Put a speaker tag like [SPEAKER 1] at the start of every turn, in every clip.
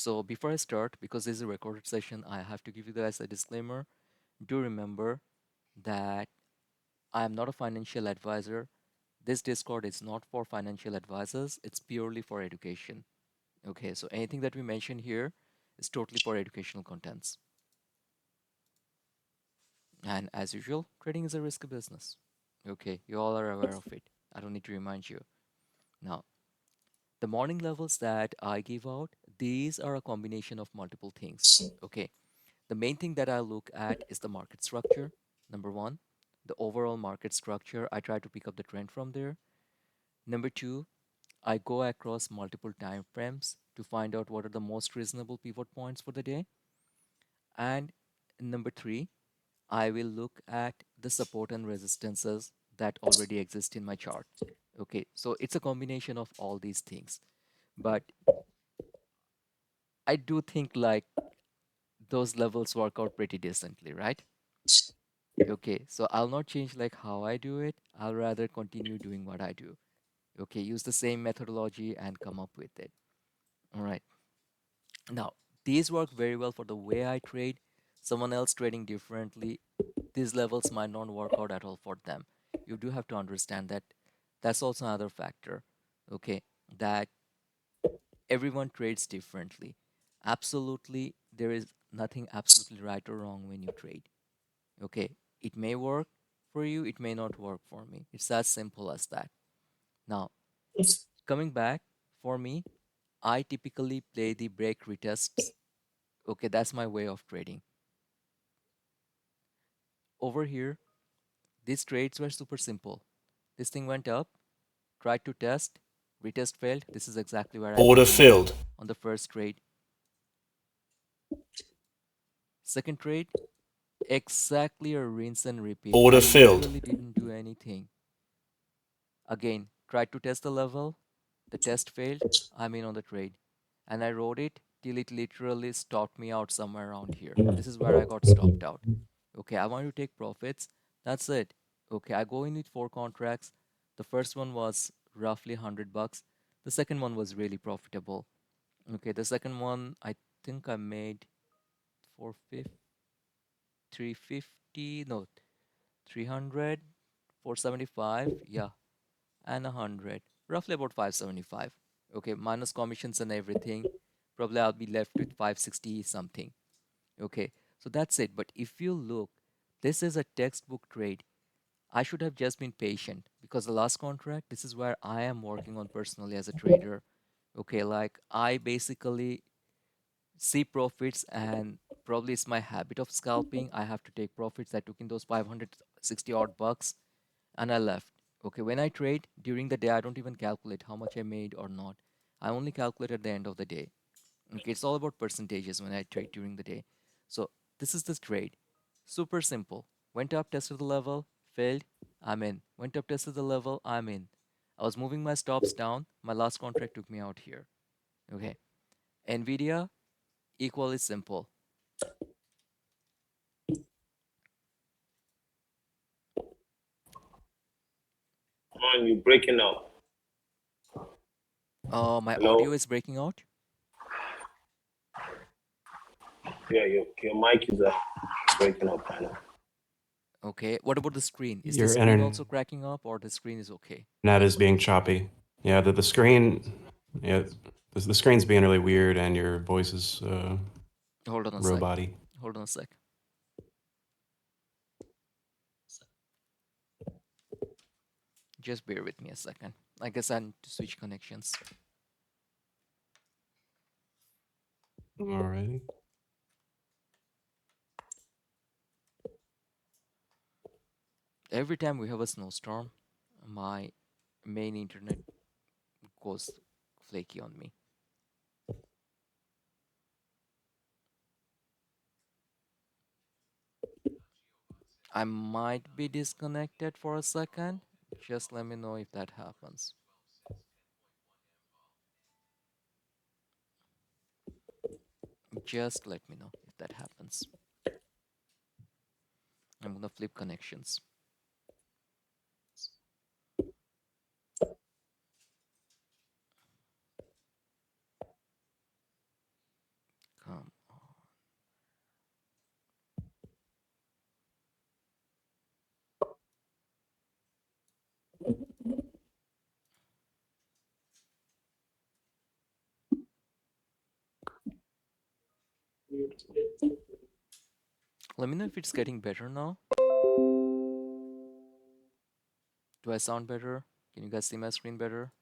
[SPEAKER 1] So before I start, because this is a recorded session, I have to give you guys a disclaimer. Do remember that I am not a financial advisor. This Discord is not for financial advisors, it's purely for education. Okay, so anything that we mention here is totally for educational contents. And as usual, trading is a risky business. Okay, you all are aware of it. I don't need to remind you. Now, the morning levels that I give out, these are a combination of multiple things. Okay, the main thing that I look at is the market structure. Number one, the overall market structure. I try to pick up the trend from there. Number two, I go across multiple time frames to find out what are the most reasonable pivot points for the day. And number three, I will look at the support and resistances that already exist in my chart. Okay, so it's a combination of all these things. But I do think like those levels work out pretty decently, right? Okay, so I'll not change like how I do it. I'll rather continue doing what I do. Okay, use the same methodology and come up with it. All right. Now, these work very well for the way I trade. Someone else trading differently, these levels might not work out at all for them. You do have to understand that that's also another factor. Okay, that everyone trades differently. Absolutely, there is nothing absolutely right or wrong when you trade. Okay, it may work for you, it may not work for me. It's as simple as that. Now, coming back, for me, I typically play the break retests. Okay, that's my way of trading. Over here, these trades were super simple. This thing went up, tried to test, retest failed. This is exactly where I
[SPEAKER 2] Order
[SPEAKER 1] got in
[SPEAKER 2] filled.
[SPEAKER 1] on the first trade. Second trade, exactly a rinse and repeat. I
[SPEAKER 2] Order filled.
[SPEAKER 1] literally didn't do anything. Again, tried to test the level, the test failed, I'm in on the trade. And I rode it till it literally stopped me out somewhere around here. This is where I got stopped out. Okay, I want to take profits. That's it. Okay, I go in with 4 contracts. The first one was roughly $100. The second one was really profitable. Okay, the second one I think I made 450, 350, no, 300, 475, yeah, and 100, roughly about 575. Okay, minus commissions and everything, probably I'll be left with 560 something. Okay, so that's it. But if you look, this is a textbook trade. I should have just been patient because the last contract, this is where I am working on personally as a trader. Okay, like I basically see profits, and probably it's my habit of scalping. I have to take profits. I took in those 560 odd bucks and I left. Okay, when I trade during the day, I don't even calculate how much I made or not. I only calculate at the end of the day. Okay, it's all about percentages when I trade during the day. So this is the trade. Super simple. Went up, tested the level, failed, I'm in. Went up, tested the level, I'm in. I was moving my stops down. My last contract took me out here. Okay. Nvidia, equally simple.
[SPEAKER 3] Man, you're breaking up.
[SPEAKER 1] My
[SPEAKER 3] Hello?
[SPEAKER 1] audio is breaking out.
[SPEAKER 3] Yeah, your mic is breaking up kind of.
[SPEAKER 1] Okay. What about the screen? Is the
[SPEAKER 2] Your
[SPEAKER 1] screen
[SPEAKER 2] internet
[SPEAKER 1] also cracking up or the screen is okay?
[SPEAKER 2] is being choppy. Yeah, the screen. Yeah, the screen's being really weird, and your voice is
[SPEAKER 1] Hold on a sec.
[SPEAKER 2] robot-y.
[SPEAKER 1] Hold on a sec. Just bear with me a second. I guess I need to switch connections.
[SPEAKER 2] Alrighty.
[SPEAKER 1] Every time we have a snowstorm, my main internet goes flaky on me. I might be disconnected for a second. Just let me know if that happens. Just let me know if that happens. I'm gonna flip connections. Let me know if it's getting better now. Do I sound better? Can you guys see my screen better?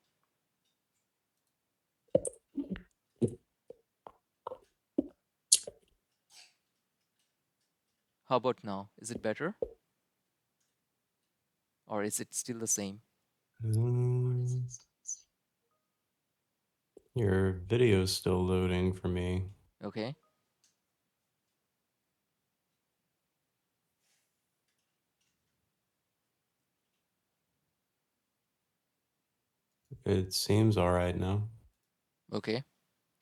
[SPEAKER 1] How about now? Is it better? Or is it still the same?
[SPEAKER 2] Um, your video's still loading for me.
[SPEAKER 1] Okay.
[SPEAKER 2] It seems all right now.
[SPEAKER 1] Okay.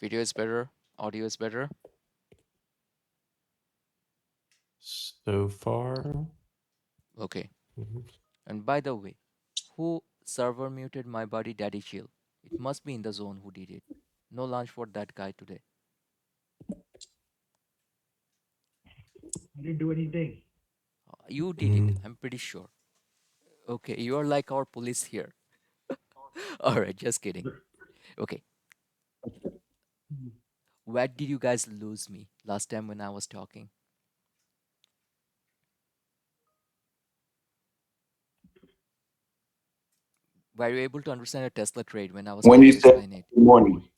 [SPEAKER 1] Video is better. Audio is better.
[SPEAKER 2] So far.
[SPEAKER 1] Okay.
[SPEAKER 2] Mhm.
[SPEAKER 1] And by the way, who server muted my buddy Daddy Chill? It must be in the zone who did it. No lunch for that guy today.
[SPEAKER 4] I didn't do anything.
[SPEAKER 1] You did it,
[SPEAKER 2] Mm.
[SPEAKER 1] I'm pretty sure. Okay, you are like our police here. Alright, just kidding. Okay, where did you guys lose me last time when I was talking? Were you able to understand a Tesla trade when I was
[SPEAKER 5] When
[SPEAKER 1] trying
[SPEAKER 5] you
[SPEAKER 1] to
[SPEAKER 5] said
[SPEAKER 1] explain it?
[SPEAKER 5] good morning,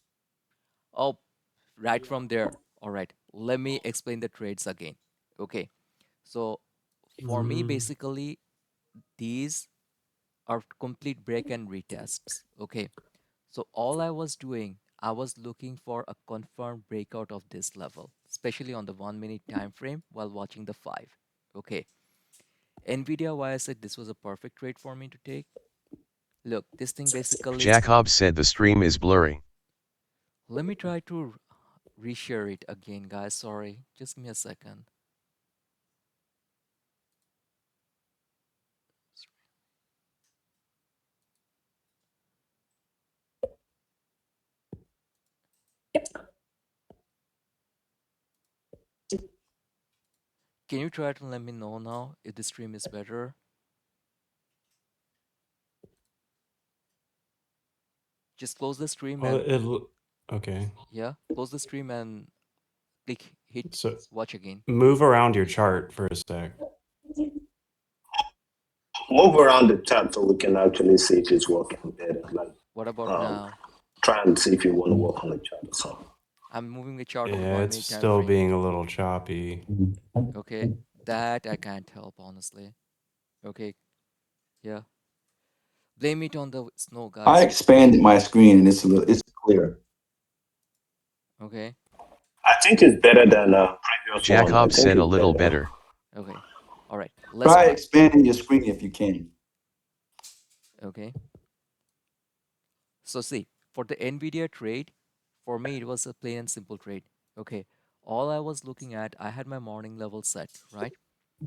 [SPEAKER 1] Oh, right from there. Alright, let me explain the trades again. Okay, so for me,
[SPEAKER 2] Mm.
[SPEAKER 1] basically, these are complete break and retests. Okay, so all I was doing, I was looking for a confirmed breakout of this level, especially on the 1 minute time frame while watching the 5. Okay, Nvidia, why I said this was a perfect trade for me to take. Look, this thing basically,
[SPEAKER 6] Jacob said the stream is blurry.
[SPEAKER 1] let me try to reshare it again, guys. Sorry, just give me a second. Can you try to let me know now if the stream is better? Just close the stream
[SPEAKER 2] Well,
[SPEAKER 1] and
[SPEAKER 2] okay.
[SPEAKER 1] yeah, close the stream and hit
[SPEAKER 2] So
[SPEAKER 1] watch again.
[SPEAKER 2] move around your chart for a sec.
[SPEAKER 3] Move around the chat so we can actually see if it's working better. Like,
[SPEAKER 1] What about
[SPEAKER 3] um,
[SPEAKER 1] now?
[SPEAKER 3] try and see if you want to work on the chat or something.
[SPEAKER 1] I'm moving the chart on the
[SPEAKER 2] Yeah,
[SPEAKER 1] one
[SPEAKER 2] it's
[SPEAKER 1] minute time
[SPEAKER 2] still
[SPEAKER 1] frame.
[SPEAKER 2] being a little choppy.
[SPEAKER 1] Okay, that I can't help, honestly. Okay, yeah. Blame it on the snow,
[SPEAKER 5] I
[SPEAKER 1] guys.
[SPEAKER 5] expanded my screen and it's clear.
[SPEAKER 1] Okay,
[SPEAKER 3] I think it's better than previous one. I
[SPEAKER 6] Jacob
[SPEAKER 3] think
[SPEAKER 6] said a
[SPEAKER 3] it's
[SPEAKER 6] little
[SPEAKER 3] better.
[SPEAKER 6] better.
[SPEAKER 1] okay. All right, let's
[SPEAKER 5] Try
[SPEAKER 1] try.
[SPEAKER 5] expanding your screen if you can.
[SPEAKER 1] Okay, so see, for the NVIDIA trade, for me, it was a plain and simple trade. Okay, all I was looking at, I had my morning level set, right?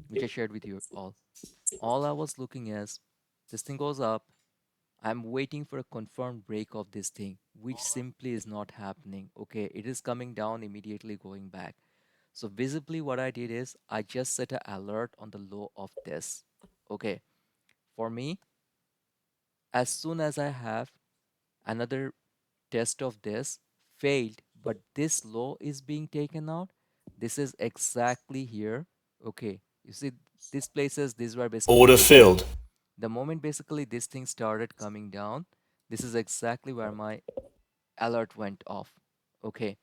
[SPEAKER 1] Which I shared with you all. All I was looking is this thing goes up. I'm waiting for a confirmed break of this thing, which simply is not happening. Okay, it is coming down immediately, going back. So visibly what I did is I just set an alert on the low of this. Okay, for me, as soon as I have another test of this failed, but this low is being taken out, this is exactly here. Okay, you see these places, these were basically
[SPEAKER 2] Order
[SPEAKER 1] breaking.
[SPEAKER 2] filled.
[SPEAKER 1] The moment basically this thing started coming down, this is exactly where my alert went off. Okay,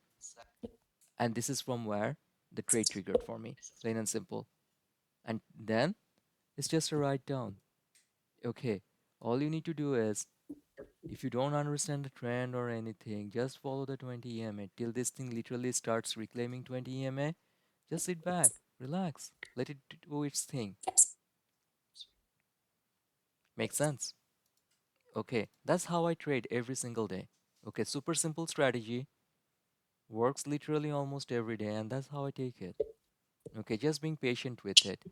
[SPEAKER 1] and this is from where the trade triggered for me, plain and simple. And then it's just a write down. Okay, all you need to do is, if you don't understand the trend or anything, just follow the 20 EMA till this thing literally starts reclaiming 20 EMA. Just sit back, relax, let it do its thing. Make sense? Okay, that's how I trade every single day. Okay, super simple strategy, works literally almost every day, and that's how I take it. Okay, just being patient with it.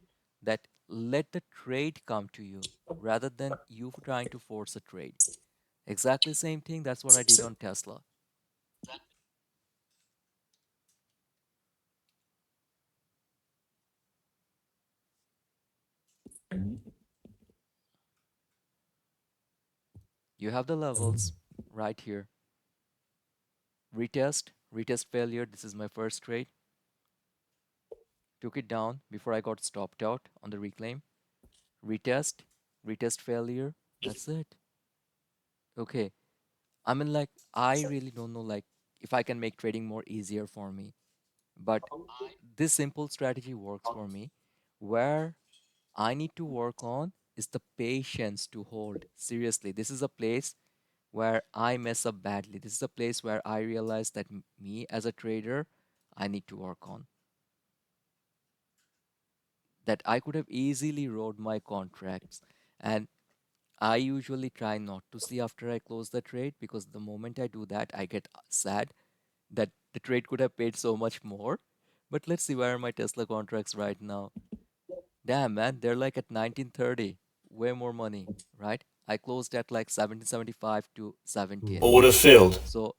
[SPEAKER 1] That let the trade come to you rather than you trying to force a trade. Exactly same thing. That's what I did on Tesla. You have the levels right here. Retest, retest failure. This is my first trade. took it down before I got stopped out on the reclaim, retest, retest failure. That's it. Okay. I mean, like, I really don't know, like, if I can make trading more easier for me. But this simple strategy works for me. Where I need to work on is the patience to hold. Seriously, this is a place where I mess up badly. This is a place where I realize that me as a trader, I need to work on. That I could have easily wrote my contracts. And I usually try not to see after I close the trade, because the moment I do that, I get sad that the trade could have paid so much more. But let's see, where are my Tesla contracts right now? Damn, man, they're like at 1930, way more money, right? I closed at like 1775 to 17.
[SPEAKER 3] Order filled.
[SPEAKER 1] So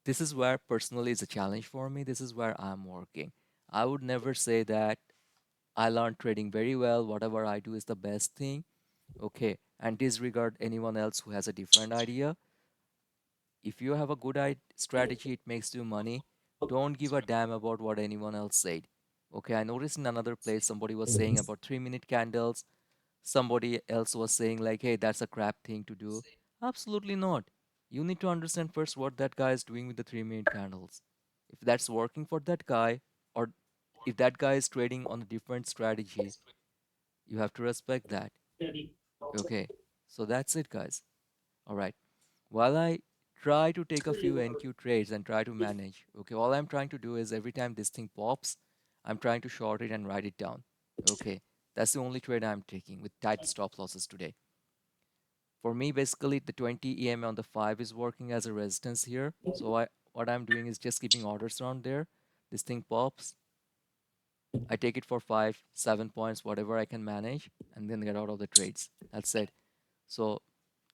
[SPEAKER 1] this is where personally is a challenge for me. This is where I'm working. I would never say that I learned trading very well. Whatever I do is the best thing. Okay. And disregard anyone else who has a different idea. If you have a good strategy, it makes you money. Don't give a damn about what anyone else said. Okay. I noticed in another place somebody was saying about 3-minute candles. Somebody else was saying, like, hey, that's a crap thing to do. Absolutely not. You need to understand first what that guy is doing with the 3-minute candles. If that's working for that guy, or if that guy is trading on a different strategy, you have to respect that. Okay. So that's it, guys. All right. While I try to take a few NQ trades and try to manage, okay, all I'm trying to do is every time this thing pops, I'm trying to short it and write it down. Okay. That's the only trade I'm taking with tight stop losses today. For me, basically, the 20 EMA on the 5 is working as a resistance here. So what I'm doing is just keeping orders around there. This thing pops. I take it for 5, 7 points, whatever I can manage, and then get out of the trades. That's it. So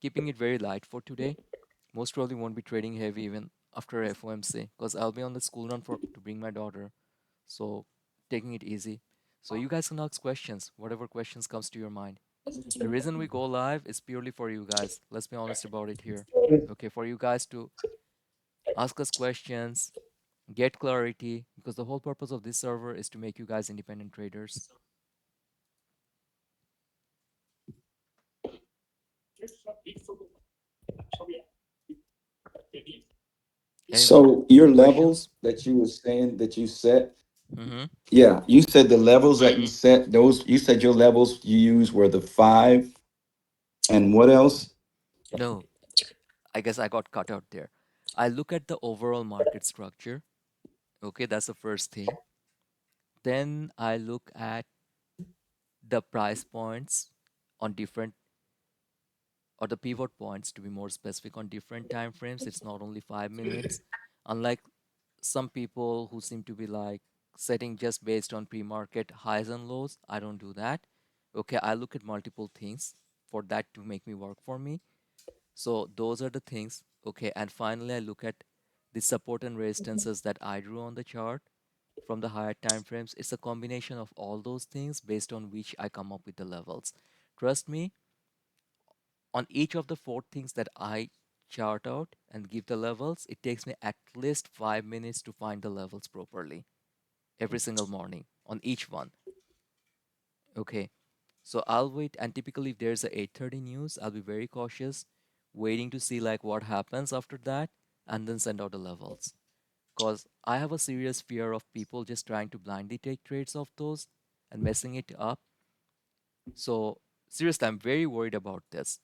[SPEAKER 1] keeping it very light for today. Most probably won't be trading heavy even after FOMC, because I'll be on the school run to bring my daughter. So taking it easy. So you guys can ask questions, whatever questions comes to your mind. The reason we go live is purely for you guys. Let's be honest about it here. Okay, for you guys to ask us questions, get clarity, because the whole purpose of this server is to make you guys independent traders. Any
[SPEAKER 5] So your
[SPEAKER 1] questions?
[SPEAKER 5] levels that you were saying that you set,
[SPEAKER 1] Mm-hmm.
[SPEAKER 5] yeah, you said the levels that you set, those you said your levels you used were the 5 and what else?
[SPEAKER 1] No, I guess I got cut out there. I look at the overall market structure. Okay, that's the first thing. Then I look at the price points on different, or the pivot points to be more specific, on different time frames. It's not only 5 minutes. Unlike some people who seem to be like setting just based on pre-market highs and lows, I don't do that. Okay, I look at multiple things for that to make me work for me. So those are the things. Okay, and finally I look at the support and resistances that I drew on the chart from the higher time frames. It's a combination of all those things based on which I come up with the levels. Trust me, on each of the 4 things that I chart out and give the levels, it takes me at least 5 minutes to find the levels properly every single morning on each one. Okay, so I'll wait, and typically if there's a 8:30 news, I'll be very cautious, waiting to see like what happens after that, and then send out the levels. Because I have a serious fear of people just trying to blindly take trades of those and messing it up. So seriously, I'm very worried about this.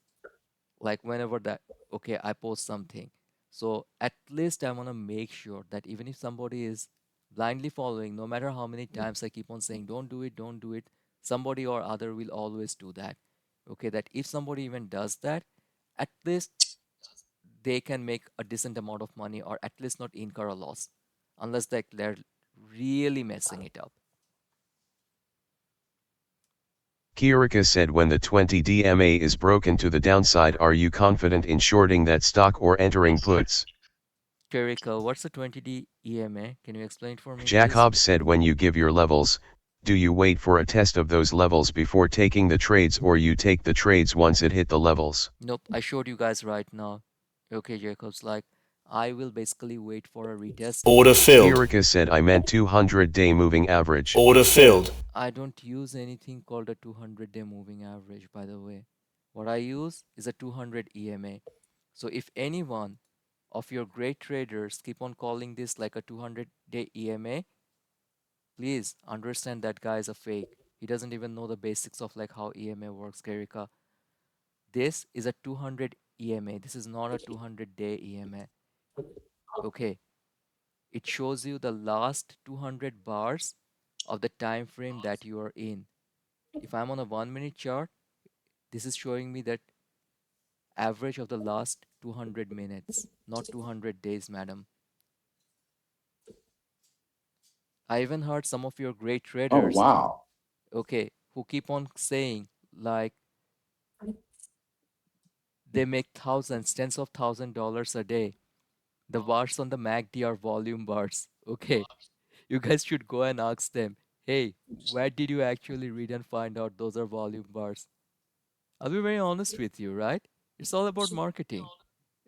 [SPEAKER 1] Like whenever that, okay, I post something. So at least I want to make sure that even if somebody is blindly following, no matter how many times I keep on saying, don't do it, somebody or other will always do that. Okay, that if somebody even does that, at least they can make a decent amount of money, or at least not incur a loss, unless they're really messing it up.
[SPEAKER 6] Kirika said, when the 20 DMA is broken to the downside, are you confident in shorting that stock or entering puts?
[SPEAKER 1] Kirika, what's the 20D EMA? Can you explain it for me, please?
[SPEAKER 6] Jacob said, when you give your levels, do you wait for a test of those levels before taking the trades, or you take the trades once it hit the levels?
[SPEAKER 1] Nope, I showed you guys right now. Okay, Jacobs, like I will basically wait for a retest.
[SPEAKER 7] Order filled.
[SPEAKER 6] Kirika said I meant 200-day moving average.
[SPEAKER 7] Order filled.
[SPEAKER 1] I don't use anything called a 200-day moving average, by the way. What I use is a 200 EMA. So if anyone of your great traders keep on calling this like a 200-day EMA, please understand that guy is a fake. He doesn't even know the basics of like how EMA works, Gerika. This is a 200 EMA. This is not a 200-day EMA. Okay. It shows you the last 200 bars of the time frame that you are in. If I'm on a 1-minute chart, this is showing me that average of the last 200 minutes, not 200 days, madam. I even heard some of your great
[SPEAKER 5] Oh,
[SPEAKER 1] traders,
[SPEAKER 5] wow.
[SPEAKER 1] okay, who keep on saying like they make thousands, tens of $1,000 a day. The bars on the MACD are volume bars. Okay, you guys should go and ask them, hey, where did you actually read and find out those are volume bars? I'll be very honest with you, right? It's all about marketing.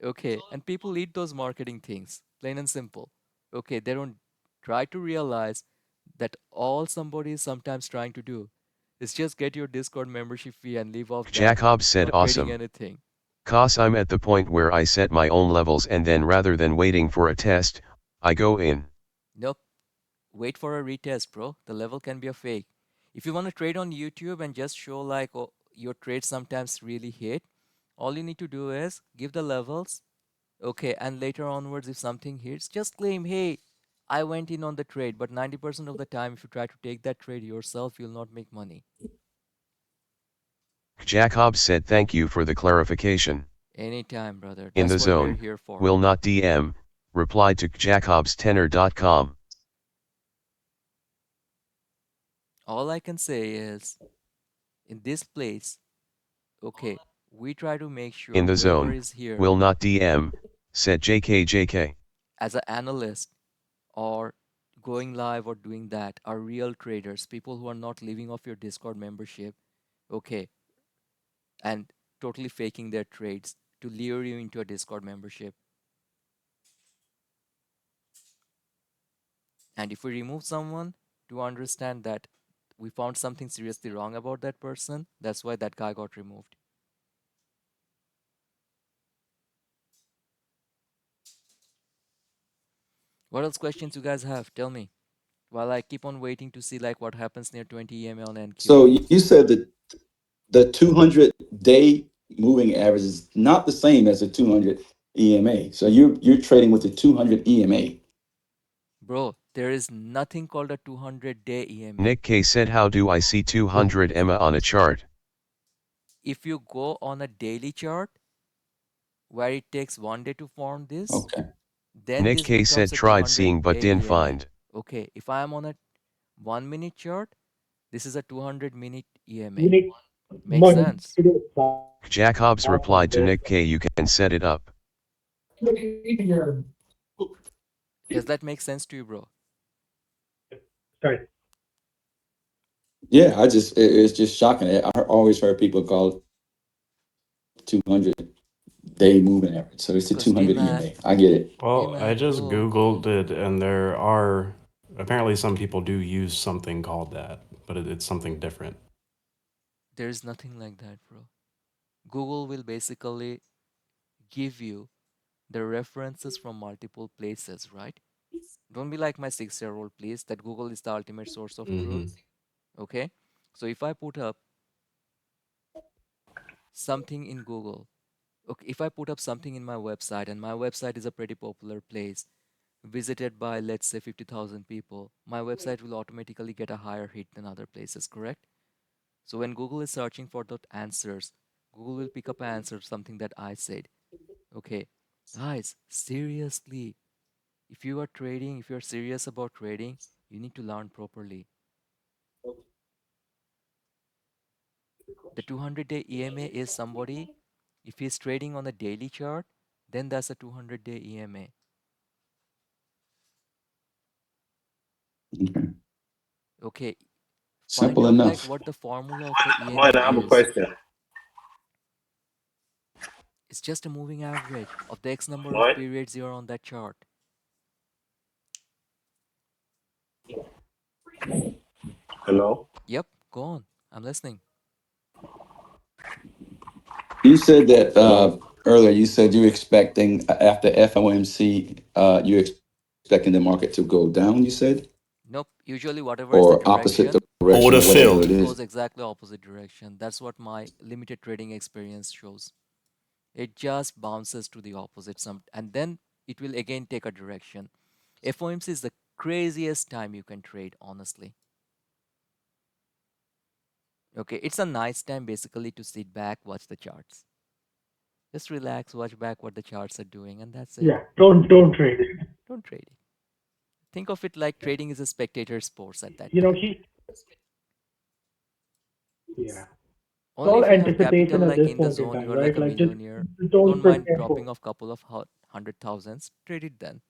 [SPEAKER 1] Okay, and people eat those marketing things, plain and simple. Okay, they don't try to realize that all somebody is sometimes trying to do is just get your Discord membership fee and live off that,
[SPEAKER 6] Jacob said
[SPEAKER 1] not trading
[SPEAKER 6] awesome.
[SPEAKER 1] anything.
[SPEAKER 6] Cause I'm at the point where I set my own levels and then rather than waiting for a test, I go in.
[SPEAKER 1] Nope. Wait for a retest, bro. The level can be a fake. If you want to trade on YouTube and just show like oh, your trades sometimes really hit, all you need to do is give the levels. Okay, and later onwards, if something hits, just claim, hey, I went in on the trade. But 90% of the time, if you try to take that trade yourself, you'll not make money.
[SPEAKER 6] Jacob said thank you for the clarification.
[SPEAKER 1] Anytime, brother.
[SPEAKER 6] In
[SPEAKER 1] That's
[SPEAKER 6] the
[SPEAKER 1] what we're
[SPEAKER 6] zone,
[SPEAKER 1] here for.
[SPEAKER 6] will not DM, replied to jacobstenor.com.
[SPEAKER 1] All I can say is, in this place, okay, we try to make sure
[SPEAKER 6] In the
[SPEAKER 1] whoever
[SPEAKER 6] zone,
[SPEAKER 1] is here
[SPEAKER 6] will not DM, said JKJK.
[SPEAKER 1] as an analyst or going live or doing that are real traders, people who are not living off your Discord membership, okay, and totally faking their trades to lure you into a Discord membership. And if we remove someone to understand that we found something seriously wrong about that person, that's why that guy got removed. What else questions you guys have? Tell me. While I keep on waiting to see like what happens near 20 EMA on NQ.
[SPEAKER 5] So you said that the 200-day moving average is not the same as the 200 EMA. So you're trading with the 200 EMA.
[SPEAKER 1] Bro, there is nothing called a 200-day EMA.
[SPEAKER 6] Nick K said how do I see 200 EMA on a chart?
[SPEAKER 1] If you go on a daily chart where it takes 1 day to form this,
[SPEAKER 5] Okay.
[SPEAKER 1] then
[SPEAKER 6] Nick
[SPEAKER 1] this
[SPEAKER 6] K
[SPEAKER 1] becomes
[SPEAKER 6] said
[SPEAKER 1] a
[SPEAKER 6] tried seeing but
[SPEAKER 1] 200-day
[SPEAKER 6] didn't
[SPEAKER 1] EMA.
[SPEAKER 6] find.
[SPEAKER 1] Okay, if I am on a 1-minute chart, this is a 200-minute EMA.
[SPEAKER 4] You need
[SPEAKER 1] Makes
[SPEAKER 4] money
[SPEAKER 1] sense.
[SPEAKER 4] to do it.
[SPEAKER 6] Jacobs replied to Nick K you can set it up.
[SPEAKER 1] Does that make sense to you, bro?
[SPEAKER 4] Sorry.
[SPEAKER 5] Yeah, it's just shocking. I always heard people call it 200-day moving average. So it's the
[SPEAKER 1] Because, hey
[SPEAKER 5] 200
[SPEAKER 1] man,
[SPEAKER 5] EMA. I get it.
[SPEAKER 2] Well, I
[SPEAKER 1] man,
[SPEAKER 2] just
[SPEAKER 1] bro.
[SPEAKER 2] Googled it, and there are apparently some people do use something called that, but it's something different.
[SPEAKER 1] There's nothing like that, bro. Google will basically give you the references from multiple places, right? Don't be like my 6-year-old, please, that Google is the ultimate source of truth. Okay? So if I put up something in Google, okay, if I put up something in my website, and my website is a pretty popular place, visited by, let's say, 50,000 people, my website will automatically get a higher hit than other places, correct? So when Google is searching for the answers, Google will pick up an answer, something that I said. Okay, guys, seriously, if you are trading, if you're serious about trading, you need to learn properly. The 200-day EMA is somebody, if he's trading on a daily chart, then that's a 200-day EMA.
[SPEAKER 5] Okay.
[SPEAKER 1] Okay,
[SPEAKER 5] Simple
[SPEAKER 1] find out like
[SPEAKER 5] enough.
[SPEAKER 1] what the formula of the EMA
[SPEAKER 3] Mine, I have a
[SPEAKER 1] is.
[SPEAKER 3] question.
[SPEAKER 1] It's just a moving average of the X number of
[SPEAKER 3] Moin.
[SPEAKER 1] periods you're on that chart.
[SPEAKER 3] Hello.
[SPEAKER 1] Yep, go on. I'm listening.
[SPEAKER 5] You said that earlier. You said you're expecting after FOMC, you're expecting the market to go down. You said,
[SPEAKER 1] Nope. Usually, whatever is the
[SPEAKER 5] or opposite
[SPEAKER 1] direction,
[SPEAKER 5] direction,
[SPEAKER 2] Order
[SPEAKER 5] whatever
[SPEAKER 2] filled.
[SPEAKER 5] it
[SPEAKER 1] it
[SPEAKER 5] is.
[SPEAKER 1] goes exactly opposite direction. That's what my limited trading experience shows. It just bounces to the opposite and then it will again take a direction. FOMC is the craziest time you can trade, honestly. Okay, it's a nice time basically to sit back, watch the charts. Just relax, watch back what the charts are doing, and that's it.
[SPEAKER 4] Yeah, don't trade it.
[SPEAKER 1] Don't trade it. Think of it like trading is a spectator sport at that
[SPEAKER 4] You know,
[SPEAKER 1] time.
[SPEAKER 4] yeah.
[SPEAKER 1] Only
[SPEAKER 4] all
[SPEAKER 1] if you have
[SPEAKER 4] anticipation
[SPEAKER 1] capital
[SPEAKER 4] at
[SPEAKER 1] like
[SPEAKER 4] this
[SPEAKER 1] in the
[SPEAKER 4] point in
[SPEAKER 1] zone,
[SPEAKER 4] time,
[SPEAKER 1] you're
[SPEAKER 4] right?
[SPEAKER 1] like a
[SPEAKER 4] Like, just
[SPEAKER 1] millionaire.
[SPEAKER 4] don't
[SPEAKER 1] Don't mind
[SPEAKER 4] prepare
[SPEAKER 1] dropping
[SPEAKER 4] for.
[SPEAKER 1] off couple of 100,000s. Trade it then.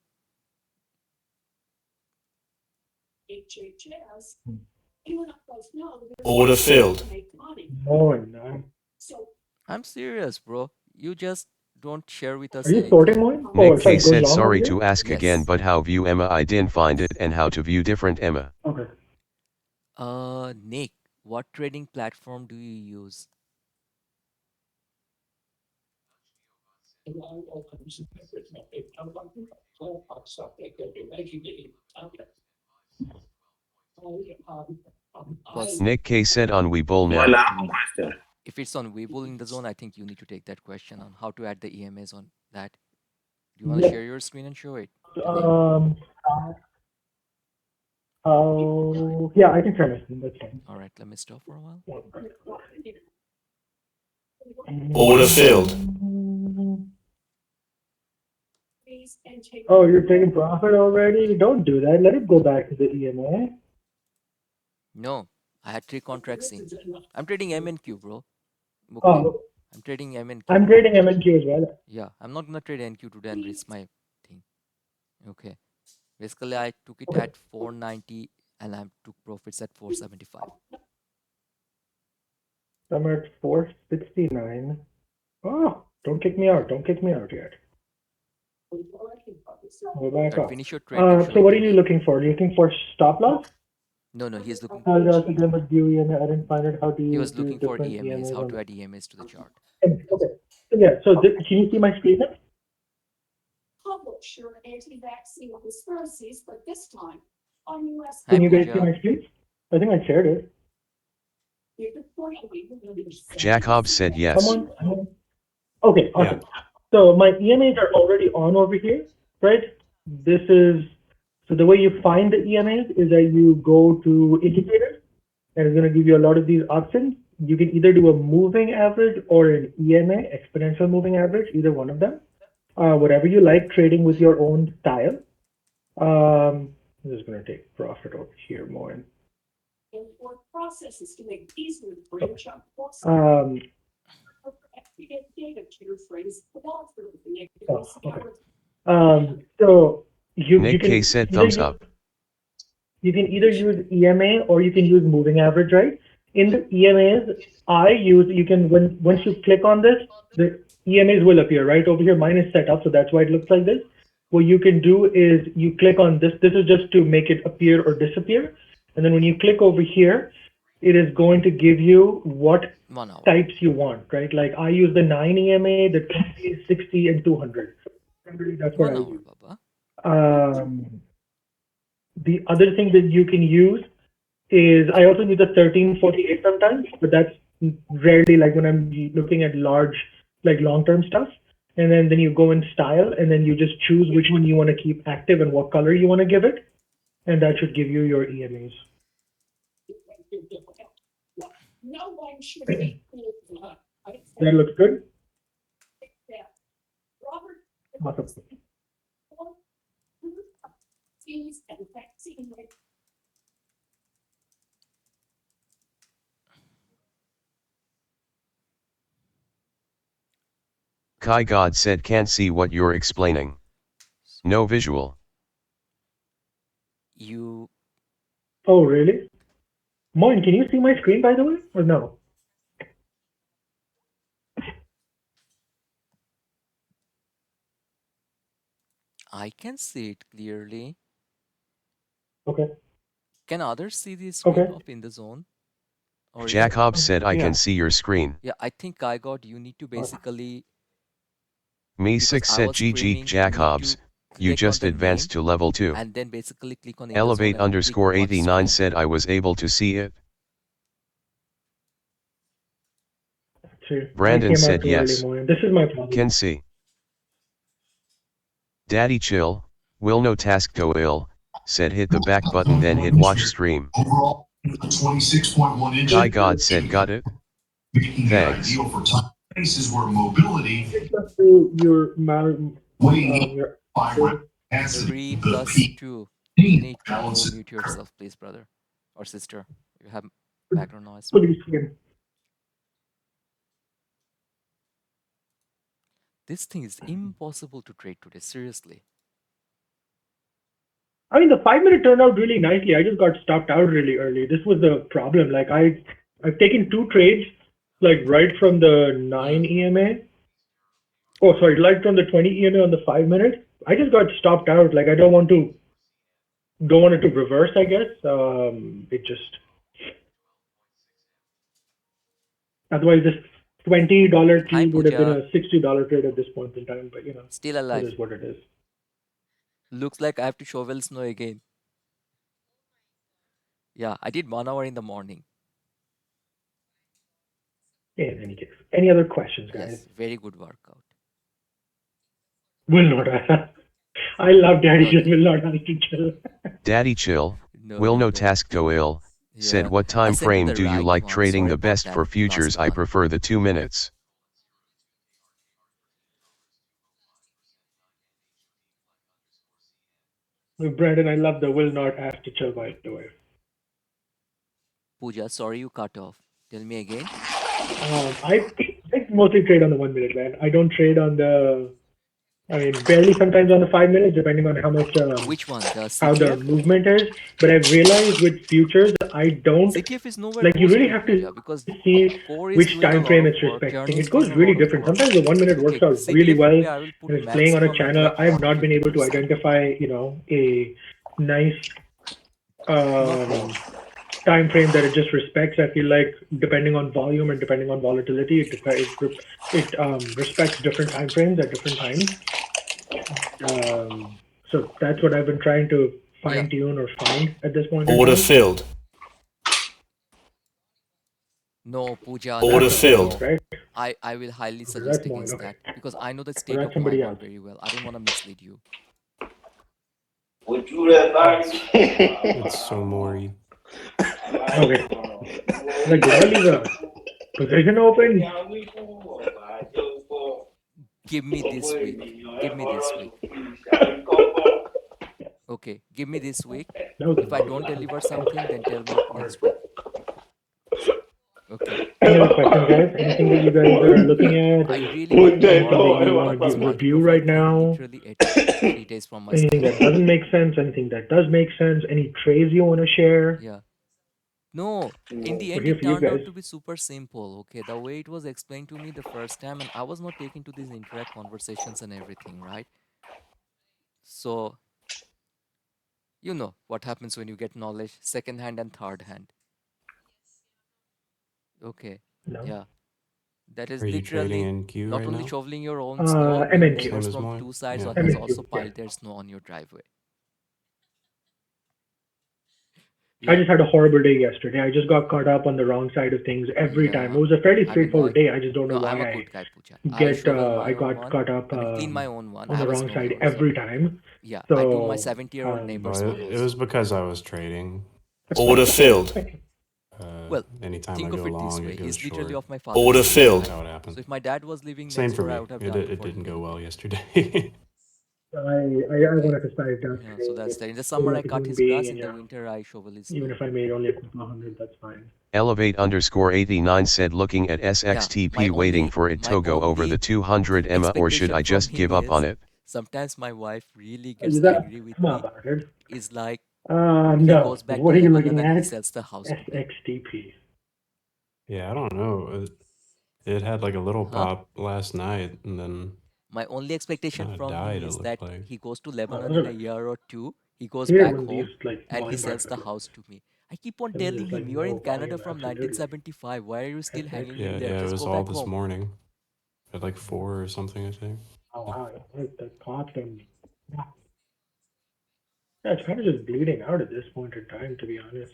[SPEAKER 2] Order filled.
[SPEAKER 4] No, no.
[SPEAKER 1] I'm serious, bro. You just don't share with us
[SPEAKER 4] Are you sorting
[SPEAKER 1] anything.
[SPEAKER 4] one?
[SPEAKER 6] Nick
[SPEAKER 4] Oh, sorry,
[SPEAKER 6] K
[SPEAKER 4] going
[SPEAKER 6] said
[SPEAKER 4] long over
[SPEAKER 6] sorry
[SPEAKER 4] here?
[SPEAKER 6] to ask again,
[SPEAKER 1] Yes.
[SPEAKER 6] but how view Emma? I didn't find it, and how to view different Emma.
[SPEAKER 4] Okay.
[SPEAKER 1] Nick, what trading platform do you use? Because
[SPEAKER 6] Nick K said on Webull
[SPEAKER 3] Moin,
[SPEAKER 6] now.
[SPEAKER 3] I have a question.
[SPEAKER 1] if it's on Webull in the zone, I think you need to take that question on how to add the EMAs on that. Do you want to
[SPEAKER 4] Yep.
[SPEAKER 1] share your screen and show it to Nick?
[SPEAKER 4] Yeah, I can try my screen. That's fine.
[SPEAKER 1] All right, let me stop for a while.
[SPEAKER 2] Order filled.
[SPEAKER 4] Oh, you're taking profit already? Don't do that. Let it go back to the EMA.
[SPEAKER 1] No, I had 3 contracts in. I'm trading MNQ, bro. Okay.
[SPEAKER 4] Oh,
[SPEAKER 1] I'm trading MNQ.
[SPEAKER 4] I'm trading MNQ as well.
[SPEAKER 1] Yeah, I'm not gonna trade NQ today and risk my thing. Okay. Basically, I took it at 490 and I took profits at 475.
[SPEAKER 4] I'm at 469. Oh, don't kick me out. Don't kick me out yet. Go back
[SPEAKER 1] But
[SPEAKER 4] up.
[SPEAKER 1] finish your trade. and show
[SPEAKER 4] So
[SPEAKER 1] it
[SPEAKER 4] what
[SPEAKER 1] to
[SPEAKER 4] are you
[SPEAKER 1] me.
[SPEAKER 4] looking for? Are you looking for stop loss?
[SPEAKER 1] No, he's looking.
[SPEAKER 4] I'll ask again with you, and I didn't find it. How do
[SPEAKER 1] He
[SPEAKER 4] you
[SPEAKER 1] was
[SPEAKER 4] do
[SPEAKER 1] looking for
[SPEAKER 4] different
[SPEAKER 1] EMAs,
[SPEAKER 4] EMAs
[SPEAKER 1] how
[SPEAKER 4] on
[SPEAKER 1] to add EMAs to the chart.
[SPEAKER 4] Okay. So yeah, so can you see my screen now?
[SPEAKER 7] Publish your anti-vaccine conspiracies, but this time on U.S.
[SPEAKER 1] Hi,
[SPEAKER 4] Can you guys see
[SPEAKER 1] Pooja.
[SPEAKER 4] my screen? I think I shared it.
[SPEAKER 6] Jack Hobbs said yes.
[SPEAKER 4] Someone? Okay, awesome. So my EMAs are already on over here, right? This is, so the way you find the EMAs is that you go to indicators, and it's going to give you a lot of these options. You can either do a moving average or an EMA, exponential moving average, either one of them. Whatever you like, trading with your own style. I'm just going to take profit over here more.
[SPEAKER 7] Processes to make it easier to branch out.
[SPEAKER 4] So you
[SPEAKER 6] Nick
[SPEAKER 4] can
[SPEAKER 6] K said
[SPEAKER 4] either
[SPEAKER 6] thumbs
[SPEAKER 4] use-
[SPEAKER 6] up.
[SPEAKER 4] You can either use EMA or you can use moving average, right? In the EMAs, you can, once you click on this, the EMAs will appear right over here. Mine is set up, so that's why it looks like this. What you can do is you click on this. This is just to make it appear or disappear. And then when you click over here, it is going to give you what
[SPEAKER 1] 1 hour.
[SPEAKER 4] types you want, right? Like I use the 9 EMA, the 20, 60, and 200. That's what
[SPEAKER 1] 1
[SPEAKER 4] I
[SPEAKER 1] hour,
[SPEAKER 4] use.
[SPEAKER 1] Baba.
[SPEAKER 4] The other thing that you can use is I also use the 1348 sometimes, but that's rarely like when I'm looking at large, like long-term stuff. And then you go in style, and then you just choose which one you want to keep active and what color you want to give it, and that should give you your EMAs.
[SPEAKER 7] No one should be.
[SPEAKER 4] That looks good.
[SPEAKER 7] Robert.
[SPEAKER 4] Awesome.
[SPEAKER 7] And vaccine.
[SPEAKER 6] Kai God said can't see what you're explaining. No visual.
[SPEAKER 1] You
[SPEAKER 4] Oh, really? Moin, can you see my screen, by the way, or no?
[SPEAKER 1] I can see it clearly.
[SPEAKER 4] Okay.
[SPEAKER 1] Can others see the screen
[SPEAKER 4] Okay.
[SPEAKER 1] of in the zone? Or is it?
[SPEAKER 6] Jacob said I
[SPEAKER 4] Yeah.
[SPEAKER 6] can see your screen.
[SPEAKER 1] Yeah, I think I got. You need to basically,
[SPEAKER 6] Me
[SPEAKER 1] because
[SPEAKER 6] 6
[SPEAKER 1] I
[SPEAKER 6] said
[SPEAKER 1] was
[SPEAKER 6] GG
[SPEAKER 1] streaming, you need
[SPEAKER 6] Jacobs,
[SPEAKER 1] to
[SPEAKER 6] you
[SPEAKER 1] click on
[SPEAKER 6] just
[SPEAKER 1] the
[SPEAKER 6] advanced
[SPEAKER 1] name
[SPEAKER 6] to level 2.
[SPEAKER 1] and then basically click on in the zone
[SPEAKER 6] Elevate
[SPEAKER 1] and click
[SPEAKER 6] underscore
[SPEAKER 1] watch
[SPEAKER 6] 89
[SPEAKER 1] screen.
[SPEAKER 6] said I was able to see it.
[SPEAKER 4] See,
[SPEAKER 6] Brandon
[SPEAKER 4] I came
[SPEAKER 6] said
[SPEAKER 4] out too early
[SPEAKER 6] yes.
[SPEAKER 4] morning. This is my problem.
[SPEAKER 6] Can see. Daddy chill, will no task go ill, said hit the back button then hit watch stream.
[SPEAKER 8] Overall, 26.1 inches.
[SPEAKER 6] Guy God said got it.
[SPEAKER 8] Making it
[SPEAKER 6] Thanks.
[SPEAKER 8] ideal for places where mobility
[SPEAKER 4] It's up to your
[SPEAKER 8] weighing
[SPEAKER 4] your
[SPEAKER 8] 5 capacity.
[SPEAKER 1] 3
[SPEAKER 8] The
[SPEAKER 1] plus
[SPEAKER 8] peak
[SPEAKER 1] 2. You need to
[SPEAKER 8] balance
[SPEAKER 1] mute yourself, please, brother or sister. You have background noise.
[SPEAKER 4] police game.
[SPEAKER 1] This thing is impossible to trade today, seriously.
[SPEAKER 4] I mean, the 5-minute turned out really nicely. I just got stopped out really early. This was the problem. Like I've taken 2 trades, like right from the 9 EMA. Oh, sorry, right from the 20 EMA on the 5-minute. I just got stopped out. Like I don't want it to reverse, I guess. It just, otherwise this $20
[SPEAKER 1] Hi,
[SPEAKER 4] trade would have been
[SPEAKER 1] Pooja.
[SPEAKER 4] a $60 trade at this point in time. But
[SPEAKER 1] Still
[SPEAKER 4] it
[SPEAKER 1] alive.
[SPEAKER 4] is what it is.
[SPEAKER 1] Looks like I have to shovel snow again. Yeah, I did 1 hour in the morning.
[SPEAKER 4] In any case, any other questions, guys?
[SPEAKER 1] Yes, very good workout.
[SPEAKER 4] Will not. I love Daddy.
[SPEAKER 1] Okay.
[SPEAKER 4] Just will not have to chill.
[SPEAKER 6] Daddy chill,
[SPEAKER 1] No,
[SPEAKER 6] will
[SPEAKER 1] no,
[SPEAKER 6] no
[SPEAKER 1] no.
[SPEAKER 6] task go ill, said
[SPEAKER 1] Yeah,
[SPEAKER 6] what
[SPEAKER 1] I
[SPEAKER 6] time
[SPEAKER 1] sent you
[SPEAKER 6] frame
[SPEAKER 1] the
[SPEAKER 6] do you
[SPEAKER 1] right
[SPEAKER 6] like
[SPEAKER 1] one.
[SPEAKER 6] trading
[SPEAKER 1] Sorry
[SPEAKER 6] the
[SPEAKER 1] about
[SPEAKER 6] best
[SPEAKER 1] that
[SPEAKER 6] for
[SPEAKER 1] last
[SPEAKER 6] futures? I
[SPEAKER 1] one.
[SPEAKER 6] prefer the 2 minutes.
[SPEAKER 4] Brandon, I love the will not have to chill, by the way.
[SPEAKER 1] Pooja, sorry you cut off. Tell me again.
[SPEAKER 4] I mostly trade on the 1 minute, man. I don't trade on the, I mean, barely sometimes on the 5 minutes, depending on how much,
[SPEAKER 1] Which one? The
[SPEAKER 4] how the
[SPEAKER 1] CTF?
[SPEAKER 4] movement is. But I've realized with futures, I don't,
[SPEAKER 1] CTF is nowhere
[SPEAKER 4] like, you
[SPEAKER 1] close
[SPEAKER 4] really
[SPEAKER 1] to
[SPEAKER 4] have
[SPEAKER 1] Pooja
[SPEAKER 4] to
[SPEAKER 1] because
[SPEAKER 4] see
[SPEAKER 1] Core is
[SPEAKER 4] which
[SPEAKER 1] doing a
[SPEAKER 4] time
[SPEAKER 1] lot
[SPEAKER 4] frame
[SPEAKER 1] of
[SPEAKER 4] it's
[SPEAKER 1] work.
[SPEAKER 4] respecting.
[SPEAKER 1] Journey is
[SPEAKER 4] It goes
[SPEAKER 1] doing a
[SPEAKER 4] really
[SPEAKER 1] lot of
[SPEAKER 4] different.
[SPEAKER 1] work.
[SPEAKER 4] Sometimes the 1 minute
[SPEAKER 1] Okay,
[SPEAKER 4] works out really
[SPEAKER 1] CTF
[SPEAKER 4] well,
[SPEAKER 1] today I will put
[SPEAKER 4] and it's playing on a
[SPEAKER 1] maximum at
[SPEAKER 4] channel.
[SPEAKER 1] like
[SPEAKER 4] I have not been able to
[SPEAKER 1] 40-50%.
[SPEAKER 4] identify, a nice
[SPEAKER 1] No problem.
[SPEAKER 4] time frame that it just respects. I feel like depending on volume and depending on volatility, it respects different time frames at different times. So that's what I've been trying to fine tune or find at this point in
[SPEAKER 2] Order
[SPEAKER 4] time.
[SPEAKER 2] filled.
[SPEAKER 1] No, Pooja,
[SPEAKER 2] Order
[SPEAKER 1] no,
[SPEAKER 2] filled.
[SPEAKER 1] no.
[SPEAKER 4] Right?
[SPEAKER 1] I will highly
[SPEAKER 4] Okay,
[SPEAKER 1] suggest
[SPEAKER 4] that's mine.
[SPEAKER 1] against
[SPEAKER 4] Okay.
[SPEAKER 1] that because I know the
[SPEAKER 4] So
[SPEAKER 1] state
[SPEAKER 4] that's
[SPEAKER 1] of my
[SPEAKER 4] somebody
[SPEAKER 1] world
[SPEAKER 4] else.
[SPEAKER 1] very well. I don't want to mislead you.
[SPEAKER 3] Would you advise?
[SPEAKER 2] It's so Maury.
[SPEAKER 4] Okay. Like, did I leave a position open?
[SPEAKER 1] Give me this week. Give me this week. Okay, give me this week.
[SPEAKER 4] No.
[SPEAKER 1] If I don't deliver something, then tell me next week. Okay.
[SPEAKER 4] Any other questions, guys? Anything that you guys are looking at?
[SPEAKER 1] I really need to
[SPEAKER 4] Anything
[SPEAKER 1] work
[SPEAKER 4] that you
[SPEAKER 1] on
[SPEAKER 4] want
[SPEAKER 1] this
[SPEAKER 4] to
[SPEAKER 1] market
[SPEAKER 4] review
[SPEAKER 1] of
[SPEAKER 4] right
[SPEAKER 1] like
[SPEAKER 4] now?
[SPEAKER 1] literally 3 days from my
[SPEAKER 4] Anything that
[SPEAKER 1] start.
[SPEAKER 4] doesn't make sense? Anything that does make sense? Any trades you want to share?
[SPEAKER 1] Yeah. No, in the
[SPEAKER 4] We're
[SPEAKER 1] end,
[SPEAKER 4] here
[SPEAKER 1] it
[SPEAKER 4] for you
[SPEAKER 1] turned out
[SPEAKER 4] guys.
[SPEAKER 1] to be super simple. Okay, the way it was explained to me the first time, and I was not taking to these interact conversations and everything, right? So, you know what happens when you get knowledge, second hand and third hand. Okay,
[SPEAKER 4] No.
[SPEAKER 1] yeah. That is
[SPEAKER 2] Are you trading
[SPEAKER 1] literally
[SPEAKER 2] in Q
[SPEAKER 1] not
[SPEAKER 2] right
[SPEAKER 1] only
[SPEAKER 2] now?
[SPEAKER 1] shoveling your own snow, your
[SPEAKER 4] MNQ.
[SPEAKER 1] neighbors
[SPEAKER 2] Same as
[SPEAKER 1] from
[SPEAKER 2] mine.
[SPEAKER 1] 2 sides
[SPEAKER 2] Yeah.
[SPEAKER 1] has
[SPEAKER 4] MNQ,
[SPEAKER 1] also
[SPEAKER 4] yeah.
[SPEAKER 1] piled their snow on your driveway.
[SPEAKER 4] I
[SPEAKER 1] Yeah,
[SPEAKER 4] just had a horrible day yesterday. I just got caught up on the wrong side of things every time.
[SPEAKER 1] yeah.
[SPEAKER 4] It was a fairly
[SPEAKER 1] I mean,
[SPEAKER 4] straightforward
[SPEAKER 1] like,
[SPEAKER 4] day. I just don't know
[SPEAKER 1] no, I'm a
[SPEAKER 4] why
[SPEAKER 1] good guy, Pooja. I shovel my
[SPEAKER 4] I
[SPEAKER 1] own
[SPEAKER 4] got
[SPEAKER 1] one.
[SPEAKER 4] caught up
[SPEAKER 1] I mean, clean my own one. I
[SPEAKER 4] on the
[SPEAKER 1] have a
[SPEAKER 4] wrong
[SPEAKER 1] snow
[SPEAKER 4] side
[SPEAKER 1] blower, so
[SPEAKER 4] every time.
[SPEAKER 1] yeah, I do my
[SPEAKER 4] So
[SPEAKER 1] 70-year-old neighbor's
[SPEAKER 2] No,
[SPEAKER 1] one
[SPEAKER 2] it
[SPEAKER 1] also.
[SPEAKER 2] was because I was trading.
[SPEAKER 4] that's
[SPEAKER 2] Order
[SPEAKER 4] fine.
[SPEAKER 2] filled.
[SPEAKER 1] Well,
[SPEAKER 2] Anytime I
[SPEAKER 1] think
[SPEAKER 2] go
[SPEAKER 1] of it this
[SPEAKER 2] long,
[SPEAKER 1] way.
[SPEAKER 2] it goes
[SPEAKER 1] He's literally
[SPEAKER 2] short.
[SPEAKER 1] of my father's
[SPEAKER 2] Order
[SPEAKER 1] age,
[SPEAKER 2] filled.
[SPEAKER 1] right?
[SPEAKER 2] That's how it happened.
[SPEAKER 1] So if my dad was living
[SPEAKER 2] Same
[SPEAKER 1] next
[SPEAKER 2] for
[SPEAKER 1] door, I
[SPEAKER 2] me.
[SPEAKER 1] would have
[SPEAKER 2] It
[SPEAKER 1] done
[SPEAKER 2] it
[SPEAKER 1] for
[SPEAKER 2] didn't
[SPEAKER 1] him
[SPEAKER 2] go well
[SPEAKER 1] anyway.
[SPEAKER 2] yesterday.
[SPEAKER 4] I
[SPEAKER 1] Okay.
[SPEAKER 4] wanted to start down
[SPEAKER 1] Yeah, so that's that. In the
[SPEAKER 4] feel
[SPEAKER 1] summer, I
[SPEAKER 4] like a
[SPEAKER 1] cut
[SPEAKER 4] human
[SPEAKER 1] his
[SPEAKER 4] being,
[SPEAKER 1] grass.
[SPEAKER 4] and
[SPEAKER 1] In the winter, I shovel his
[SPEAKER 4] even
[SPEAKER 1] snow.
[SPEAKER 4] if I made only a couple of hundred, that's fine.
[SPEAKER 6] Elevate underscore 89 said looking at
[SPEAKER 1] Yeah,
[SPEAKER 6] SXTP waiting for it
[SPEAKER 1] my
[SPEAKER 6] to go over the
[SPEAKER 1] only
[SPEAKER 6] 200 EMA or should
[SPEAKER 1] expectation
[SPEAKER 6] I
[SPEAKER 1] from
[SPEAKER 6] just give
[SPEAKER 1] him
[SPEAKER 6] up on
[SPEAKER 1] is
[SPEAKER 6] it?
[SPEAKER 1] sometimes my wife really
[SPEAKER 4] Is
[SPEAKER 1] gets
[SPEAKER 4] that
[SPEAKER 1] angry with
[SPEAKER 4] come
[SPEAKER 1] me.
[SPEAKER 4] about it?
[SPEAKER 1] Is like he
[SPEAKER 4] No.
[SPEAKER 1] goes back
[SPEAKER 4] What
[SPEAKER 1] to
[SPEAKER 4] are you
[SPEAKER 1] Lebanon
[SPEAKER 4] looking
[SPEAKER 1] and he
[SPEAKER 4] at?
[SPEAKER 1] sells the house to me.
[SPEAKER 4] SXTP.
[SPEAKER 2] Yeah, I don't know. It had like a little
[SPEAKER 1] Huh?
[SPEAKER 2] pop last night, and then
[SPEAKER 1] My only expectation
[SPEAKER 2] Kinda
[SPEAKER 1] from
[SPEAKER 2] died,
[SPEAKER 1] him
[SPEAKER 2] it
[SPEAKER 1] is
[SPEAKER 2] looked
[SPEAKER 1] that
[SPEAKER 2] like.
[SPEAKER 1] he goes to
[SPEAKER 4] Oh,
[SPEAKER 1] Lebanon
[SPEAKER 4] those
[SPEAKER 1] in
[SPEAKER 4] are
[SPEAKER 1] a
[SPEAKER 4] nice.
[SPEAKER 1] year or two. He goes
[SPEAKER 4] Hate it
[SPEAKER 1] back
[SPEAKER 4] when these
[SPEAKER 1] home
[SPEAKER 4] like
[SPEAKER 1] and he
[SPEAKER 4] volume
[SPEAKER 1] sells the
[SPEAKER 4] bars
[SPEAKER 1] house to me. I keep on
[SPEAKER 4] and there's
[SPEAKER 1] telling
[SPEAKER 4] just like
[SPEAKER 1] him, you're in
[SPEAKER 4] no
[SPEAKER 1] Canada
[SPEAKER 4] volume,
[SPEAKER 1] from
[SPEAKER 4] absolutely.
[SPEAKER 1] 1975. Why are you still
[SPEAKER 4] That's
[SPEAKER 1] hanging
[SPEAKER 4] it.
[SPEAKER 1] in
[SPEAKER 2] Yeah,
[SPEAKER 1] there?
[SPEAKER 2] yeah, it
[SPEAKER 1] Just
[SPEAKER 2] was
[SPEAKER 1] go
[SPEAKER 2] all
[SPEAKER 1] back
[SPEAKER 2] this
[SPEAKER 1] home.
[SPEAKER 2] morning at like 4 or something, I think.
[SPEAKER 4] Oh wow, the cost and yeah, it's kind of just bleeding out at this point in time, to be honest.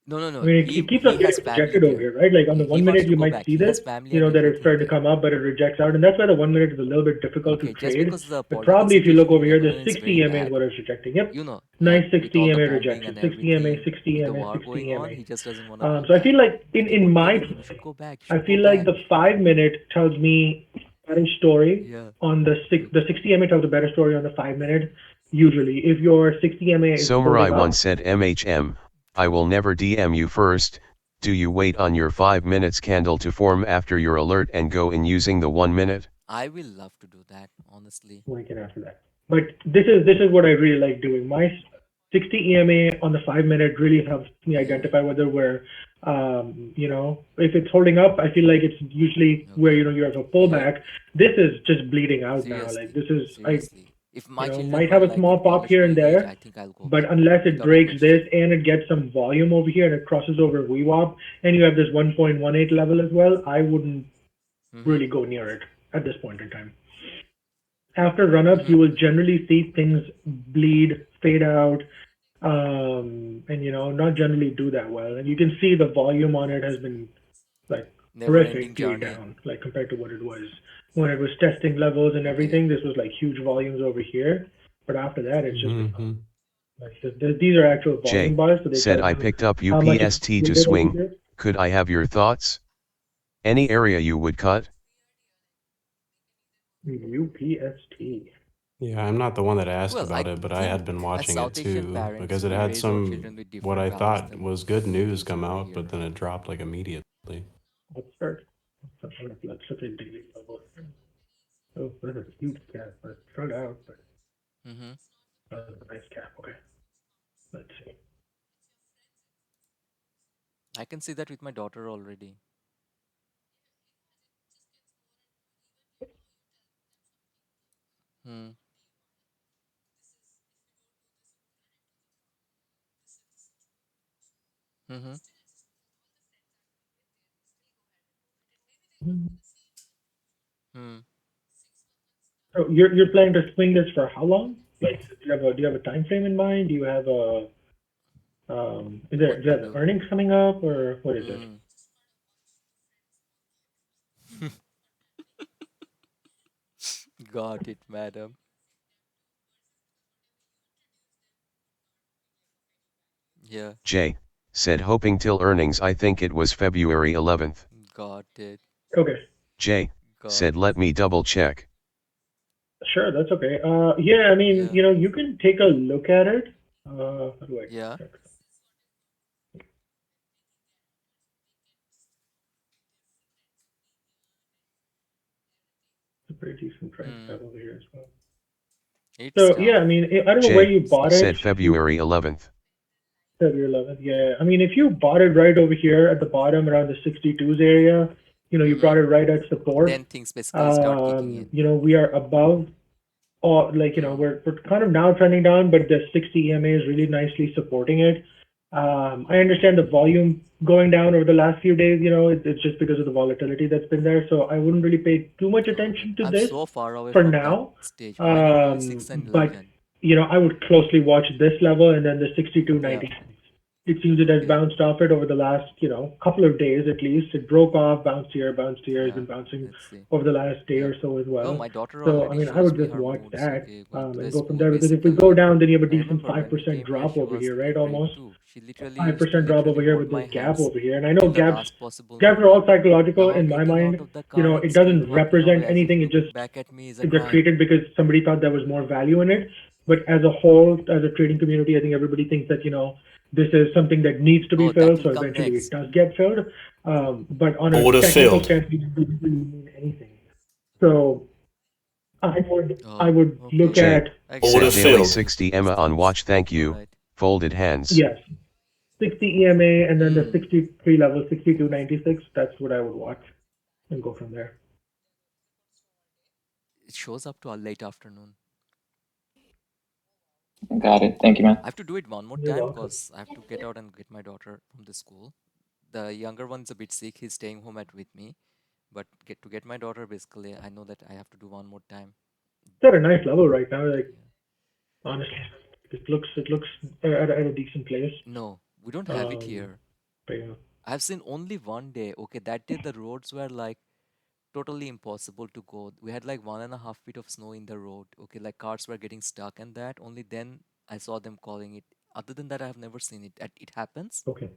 [SPEAKER 1] No, no,
[SPEAKER 4] I
[SPEAKER 1] no.
[SPEAKER 4] mean, it keeps on
[SPEAKER 1] He has
[SPEAKER 4] getting
[SPEAKER 1] family
[SPEAKER 4] rejected over
[SPEAKER 1] there.
[SPEAKER 4] here, right? Like on the
[SPEAKER 1] He
[SPEAKER 4] 1
[SPEAKER 1] wants
[SPEAKER 4] minute
[SPEAKER 1] to
[SPEAKER 4] you
[SPEAKER 1] go
[SPEAKER 4] might
[SPEAKER 1] back.
[SPEAKER 4] see
[SPEAKER 1] He
[SPEAKER 4] this,
[SPEAKER 1] has family
[SPEAKER 4] you know,
[SPEAKER 1] and
[SPEAKER 4] that it's
[SPEAKER 1] everything
[SPEAKER 4] starting to
[SPEAKER 1] there.
[SPEAKER 4] come up, but it rejects out, and that's why the 1 minute is a little bit difficult
[SPEAKER 1] Okay,
[SPEAKER 4] to
[SPEAKER 1] just
[SPEAKER 4] trade.
[SPEAKER 1] because the
[SPEAKER 4] But
[SPEAKER 1] political
[SPEAKER 4] probably if you look
[SPEAKER 1] situation
[SPEAKER 4] over
[SPEAKER 1] in
[SPEAKER 4] here, the
[SPEAKER 1] Lebanon is
[SPEAKER 4] 60
[SPEAKER 1] very
[SPEAKER 4] EMA is
[SPEAKER 1] bad.
[SPEAKER 4] what it's rejecting. Yep,
[SPEAKER 1] You know,
[SPEAKER 4] nice
[SPEAKER 1] like
[SPEAKER 4] 60
[SPEAKER 1] with all the
[SPEAKER 4] EMA
[SPEAKER 1] bombing
[SPEAKER 4] rejection,
[SPEAKER 1] and
[SPEAKER 4] 60 EMA,
[SPEAKER 1] everything,
[SPEAKER 4] 60
[SPEAKER 1] with the
[SPEAKER 4] EMA,
[SPEAKER 1] war
[SPEAKER 4] 60
[SPEAKER 1] going on,
[SPEAKER 4] EMA.
[SPEAKER 1] he just doesn't want to go
[SPEAKER 4] So I
[SPEAKER 1] back.
[SPEAKER 4] feel like
[SPEAKER 1] I keep
[SPEAKER 4] in
[SPEAKER 1] on
[SPEAKER 4] my,
[SPEAKER 1] telling him, you should go back. You
[SPEAKER 4] I
[SPEAKER 1] should go
[SPEAKER 4] feel like
[SPEAKER 1] back.
[SPEAKER 4] the 5 minute tells me a better story
[SPEAKER 1] Yeah.
[SPEAKER 4] on the 60 EMA tells a better story on the 5 minute. Usually, if your 60 EMA is
[SPEAKER 6] Somurai
[SPEAKER 4] holding
[SPEAKER 6] once
[SPEAKER 4] up,
[SPEAKER 6] said MHM, I will never DM you first. Do you wait on your 5 minutes candle to form after your alert and go in using the 1 minute?
[SPEAKER 1] I will love to do that, honestly.
[SPEAKER 4] we can after that. But this is what I really like doing. My 60 EMA on the 5 minute really helps me identify whether we're, you know, if it's holding up. I feel like it's usually where
[SPEAKER 1] Okay.
[SPEAKER 4] you know you have a pullback. This is just bleeding out now.
[SPEAKER 1] Seriously.
[SPEAKER 4] Like this is
[SPEAKER 1] Seriously. If my
[SPEAKER 4] you know,
[SPEAKER 1] children
[SPEAKER 4] might
[SPEAKER 1] were
[SPEAKER 4] have a
[SPEAKER 1] like
[SPEAKER 4] small
[SPEAKER 1] in
[SPEAKER 4] pop here and
[SPEAKER 1] college going age,
[SPEAKER 4] there,
[SPEAKER 1] I think I'll go
[SPEAKER 4] but
[SPEAKER 1] back
[SPEAKER 4] unless it
[SPEAKER 1] without a
[SPEAKER 4] breaks this
[SPEAKER 1] question.
[SPEAKER 4] and it gets some volume over here and it crosses over VWAP and you have this 1.18 level as well, I wouldn't really go near it at this point in time. After run-ups, you will generally see things bleed, fade out, and you know, not generally do that well. And you can see the volume on it has been like
[SPEAKER 1] Never-ending
[SPEAKER 4] horrifically
[SPEAKER 1] journey.
[SPEAKER 4] down, like compared to what it was when it was testing levels and
[SPEAKER 1] Okay.
[SPEAKER 4] everything. This was like huge volumes over here, but after that, it's just
[SPEAKER 2] Mhm.
[SPEAKER 4] like these are actual
[SPEAKER 6] Jay
[SPEAKER 4] volume bars, so they
[SPEAKER 6] said
[SPEAKER 4] tell
[SPEAKER 6] I
[SPEAKER 4] you
[SPEAKER 6] picked up
[SPEAKER 4] how much is
[SPEAKER 6] UPST to
[SPEAKER 4] needed over
[SPEAKER 6] swing.
[SPEAKER 4] here.
[SPEAKER 6] Could I have your thoughts? Any area you would cut?
[SPEAKER 4] UPST.
[SPEAKER 2] Yeah, I'm not the one that asked
[SPEAKER 1] Well, I
[SPEAKER 2] about it, but I
[SPEAKER 1] think
[SPEAKER 2] had been
[SPEAKER 1] as
[SPEAKER 2] watching it
[SPEAKER 1] South Asian
[SPEAKER 2] too
[SPEAKER 1] parents,
[SPEAKER 2] because it
[SPEAKER 1] we
[SPEAKER 2] had
[SPEAKER 1] raise our
[SPEAKER 2] some
[SPEAKER 1] children with
[SPEAKER 2] what
[SPEAKER 1] different
[SPEAKER 2] I
[SPEAKER 1] values
[SPEAKER 2] thought
[SPEAKER 1] than
[SPEAKER 2] was good news
[SPEAKER 1] things
[SPEAKER 2] come
[SPEAKER 1] over
[SPEAKER 2] out,
[SPEAKER 1] here.
[SPEAKER 2] but then it dropped like immediately.
[SPEAKER 4] Let's start. Let's look at daily level. Oh, that's a huge gap, but it started out, but that's a nice gap. Okay, let's see.
[SPEAKER 1] I can see that with my daughter already. Hmm. Mm-hmm. Hmm.
[SPEAKER 4] So you're planning to swing this for how long? Like, do you have a time frame in mind? Do you have a is there
[SPEAKER 1] What
[SPEAKER 4] do you
[SPEAKER 1] to
[SPEAKER 4] have
[SPEAKER 1] do?
[SPEAKER 4] earnings coming up or what is it?
[SPEAKER 1] Hmm. Got it, madam. Yeah,
[SPEAKER 6] Jay said hoping till earnings. I think it was February 11th.
[SPEAKER 1] got it.
[SPEAKER 4] Okay,
[SPEAKER 6] Jay
[SPEAKER 1] Got
[SPEAKER 6] said
[SPEAKER 1] it.
[SPEAKER 6] let me double check.
[SPEAKER 4] sure, that's okay. Yeah, I mean,
[SPEAKER 1] Yeah.
[SPEAKER 4] you know, you can take a look at it. How do I
[SPEAKER 1] Yeah.
[SPEAKER 4] check? It's a pretty decent price
[SPEAKER 1] Hmm.
[SPEAKER 4] tag over here as well.
[SPEAKER 1] It's
[SPEAKER 4] So
[SPEAKER 1] tough.
[SPEAKER 4] yeah, I mean, I don't know where
[SPEAKER 6] Jay
[SPEAKER 4] you bought it.
[SPEAKER 6] said February 11th.
[SPEAKER 4] February 11th. Yeah, I mean, if you bought it right over here at the bottom around the 62s area, you know, you bought it right at support.
[SPEAKER 1] Then things basically start kicking in.
[SPEAKER 4] You know, we are above, or like, you know, we're kind of now trending down, but the 60 EMA is really nicely supporting it. I understand the volume going down over the last few days. You know, it's just because of the volatility that's been there. So I wouldn't really pay too much attention to
[SPEAKER 1] I'm
[SPEAKER 4] this
[SPEAKER 1] so far away
[SPEAKER 4] for
[SPEAKER 1] from that
[SPEAKER 4] now.
[SPEAKER 1] stage. Mine are only 6 and
[SPEAKER 4] But
[SPEAKER 1] 11.
[SPEAKER 4] you know, I would closely watch this level and then the 62.96. It seems it has
[SPEAKER 1] Okay.
[SPEAKER 4] bounced off it over the last, you know, couple of days at least. It broke off, bounced here, has
[SPEAKER 1] Yeah.
[SPEAKER 4] been bouncing
[SPEAKER 1] Let's see.
[SPEAKER 4] over the last day
[SPEAKER 1] Yeah.
[SPEAKER 4] or so as
[SPEAKER 1] Oh,
[SPEAKER 4] well.
[SPEAKER 1] my daughter
[SPEAKER 4] So, I
[SPEAKER 1] already
[SPEAKER 4] mean, I
[SPEAKER 1] shows
[SPEAKER 4] would
[SPEAKER 1] me
[SPEAKER 4] just
[SPEAKER 1] her
[SPEAKER 4] watch
[SPEAKER 1] moods.
[SPEAKER 4] that
[SPEAKER 1] Okay, going to the
[SPEAKER 4] and go from
[SPEAKER 1] school
[SPEAKER 4] there. Because if we go
[SPEAKER 1] basically.
[SPEAKER 4] down, then you have a
[SPEAKER 1] I
[SPEAKER 4] decent
[SPEAKER 1] remember when we
[SPEAKER 4] 5%
[SPEAKER 1] came here,
[SPEAKER 4] drop
[SPEAKER 1] she
[SPEAKER 4] over
[SPEAKER 1] was
[SPEAKER 4] here, right?
[SPEAKER 1] like very
[SPEAKER 4] Almost
[SPEAKER 1] too. She literally used
[SPEAKER 4] 5%
[SPEAKER 1] to
[SPEAKER 4] drop over
[SPEAKER 1] literally
[SPEAKER 4] here
[SPEAKER 1] hold
[SPEAKER 4] with
[SPEAKER 1] my
[SPEAKER 4] this gap
[SPEAKER 1] hands
[SPEAKER 4] over here. And I know
[SPEAKER 1] till the
[SPEAKER 4] gaps
[SPEAKER 1] last possible
[SPEAKER 4] gaps are all
[SPEAKER 1] moment.
[SPEAKER 4] psychological
[SPEAKER 1] Now
[SPEAKER 4] in my
[SPEAKER 1] getting out
[SPEAKER 4] mind.
[SPEAKER 1] of the
[SPEAKER 4] You
[SPEAKER 1] car
[SPEAKER 4] know,
[SPEAKER 1] and
[SPEAKER 4] it
[SPEAKER 1] still
[SPEAKER 4] doesn't
[SPEAKER 1] walking
[SPEAKER 4] represent
[SPEAKER 1] away as if
[SPEAKER 4] anything. It
[SPEAKER 1] looking
[SPEAKER 4] just
[SPEAKER 1] back at me is a
[SPEAKER 4] they're
[SPEAKER 1] crime.
[SPEAKER 4] created because somebody thought there was more value in it. But as a whole, as a trading community, I think everybody thinks that, you know, this is something that needs to be
[SPEAKER 1] Oh, that
[SPEAKER 4] filled.
[SPEAKER 1] will
[SPEAKER 4] So
[SPEAKER 1] come
[SPEAKER 4] eventually it
[SPEAKER 1] next.
[SPEAKER 4] does get filled. But on a
[SPEAKER 3] Order
[SPEAKER 4] technical
[SPEAKER 3] filled.
[SPEAKER 4] standpoint, it doesn't really mean anything. So I
[SPEAKER 1] Oh,
[SPEAKER 4] would
[SPEAKER 1] okay.
[SPEAKER 4] look
[SPEAKER 6] Jay
[SPEAKER 4] at,
[SPEAKER 1] I get
[SPEAKER 3] Order
[SPEAKER 6] said
[SPEAKER 1] it.
[SPEAKER 6] daily
[SPEAKER 3] filled.
[SPEAKER 6] 60
[SPEAKER 1] These
[SPEAKER 6] Emma on
[SPEAKER 1] things.
[SPEAKER 6] watch. Thank you.
[SPEAKER 1] Alright.
[SPEAKER 6] Folded hands.
[SPEAKER 4] yes, 60 EMA and then the
[SPEAKER 1] Hmm.
[SPEAKER 4] 63 level, 62.96. That's what I would watch and go from there.
[SPEAKER 1] It shows up to a late afternoon.
[SPEAKER 9] Got it. Thank you, man.
[SPEAKER 1] I have to do it one more
[SPEAKER 4] You're
[SPEAKER 1] time
[SPEAKER 4] welcome.
[SPEAKER 1] because I have to get out and get my daughter from the school. The younger one's a bit sick. He's staying home with me. But to get my daughter, basically, I know that I have to do one more time.
[SPEAKER 4] It's at a nice level right now. Like
[SPEAKER 1] Yeah.
[SPEAKER 4] honestly, it looks at a decent place.
[SPEAKER 1] No, we don't have it
[SPEAKER 4] Um,
[SPEAKER 1] here.
[SPEAKER 4] but yeah.
[SPEAKER 1] I've seen only one day. Okay, that day the roads were like totally impossible to go. We had like 1.5 feet of snow in the road. Okay, like cars were getting stuck and that. Only then I saw them calling it. Other than that, I have never seen it. It happens?
[SPEAKER 4] Okay.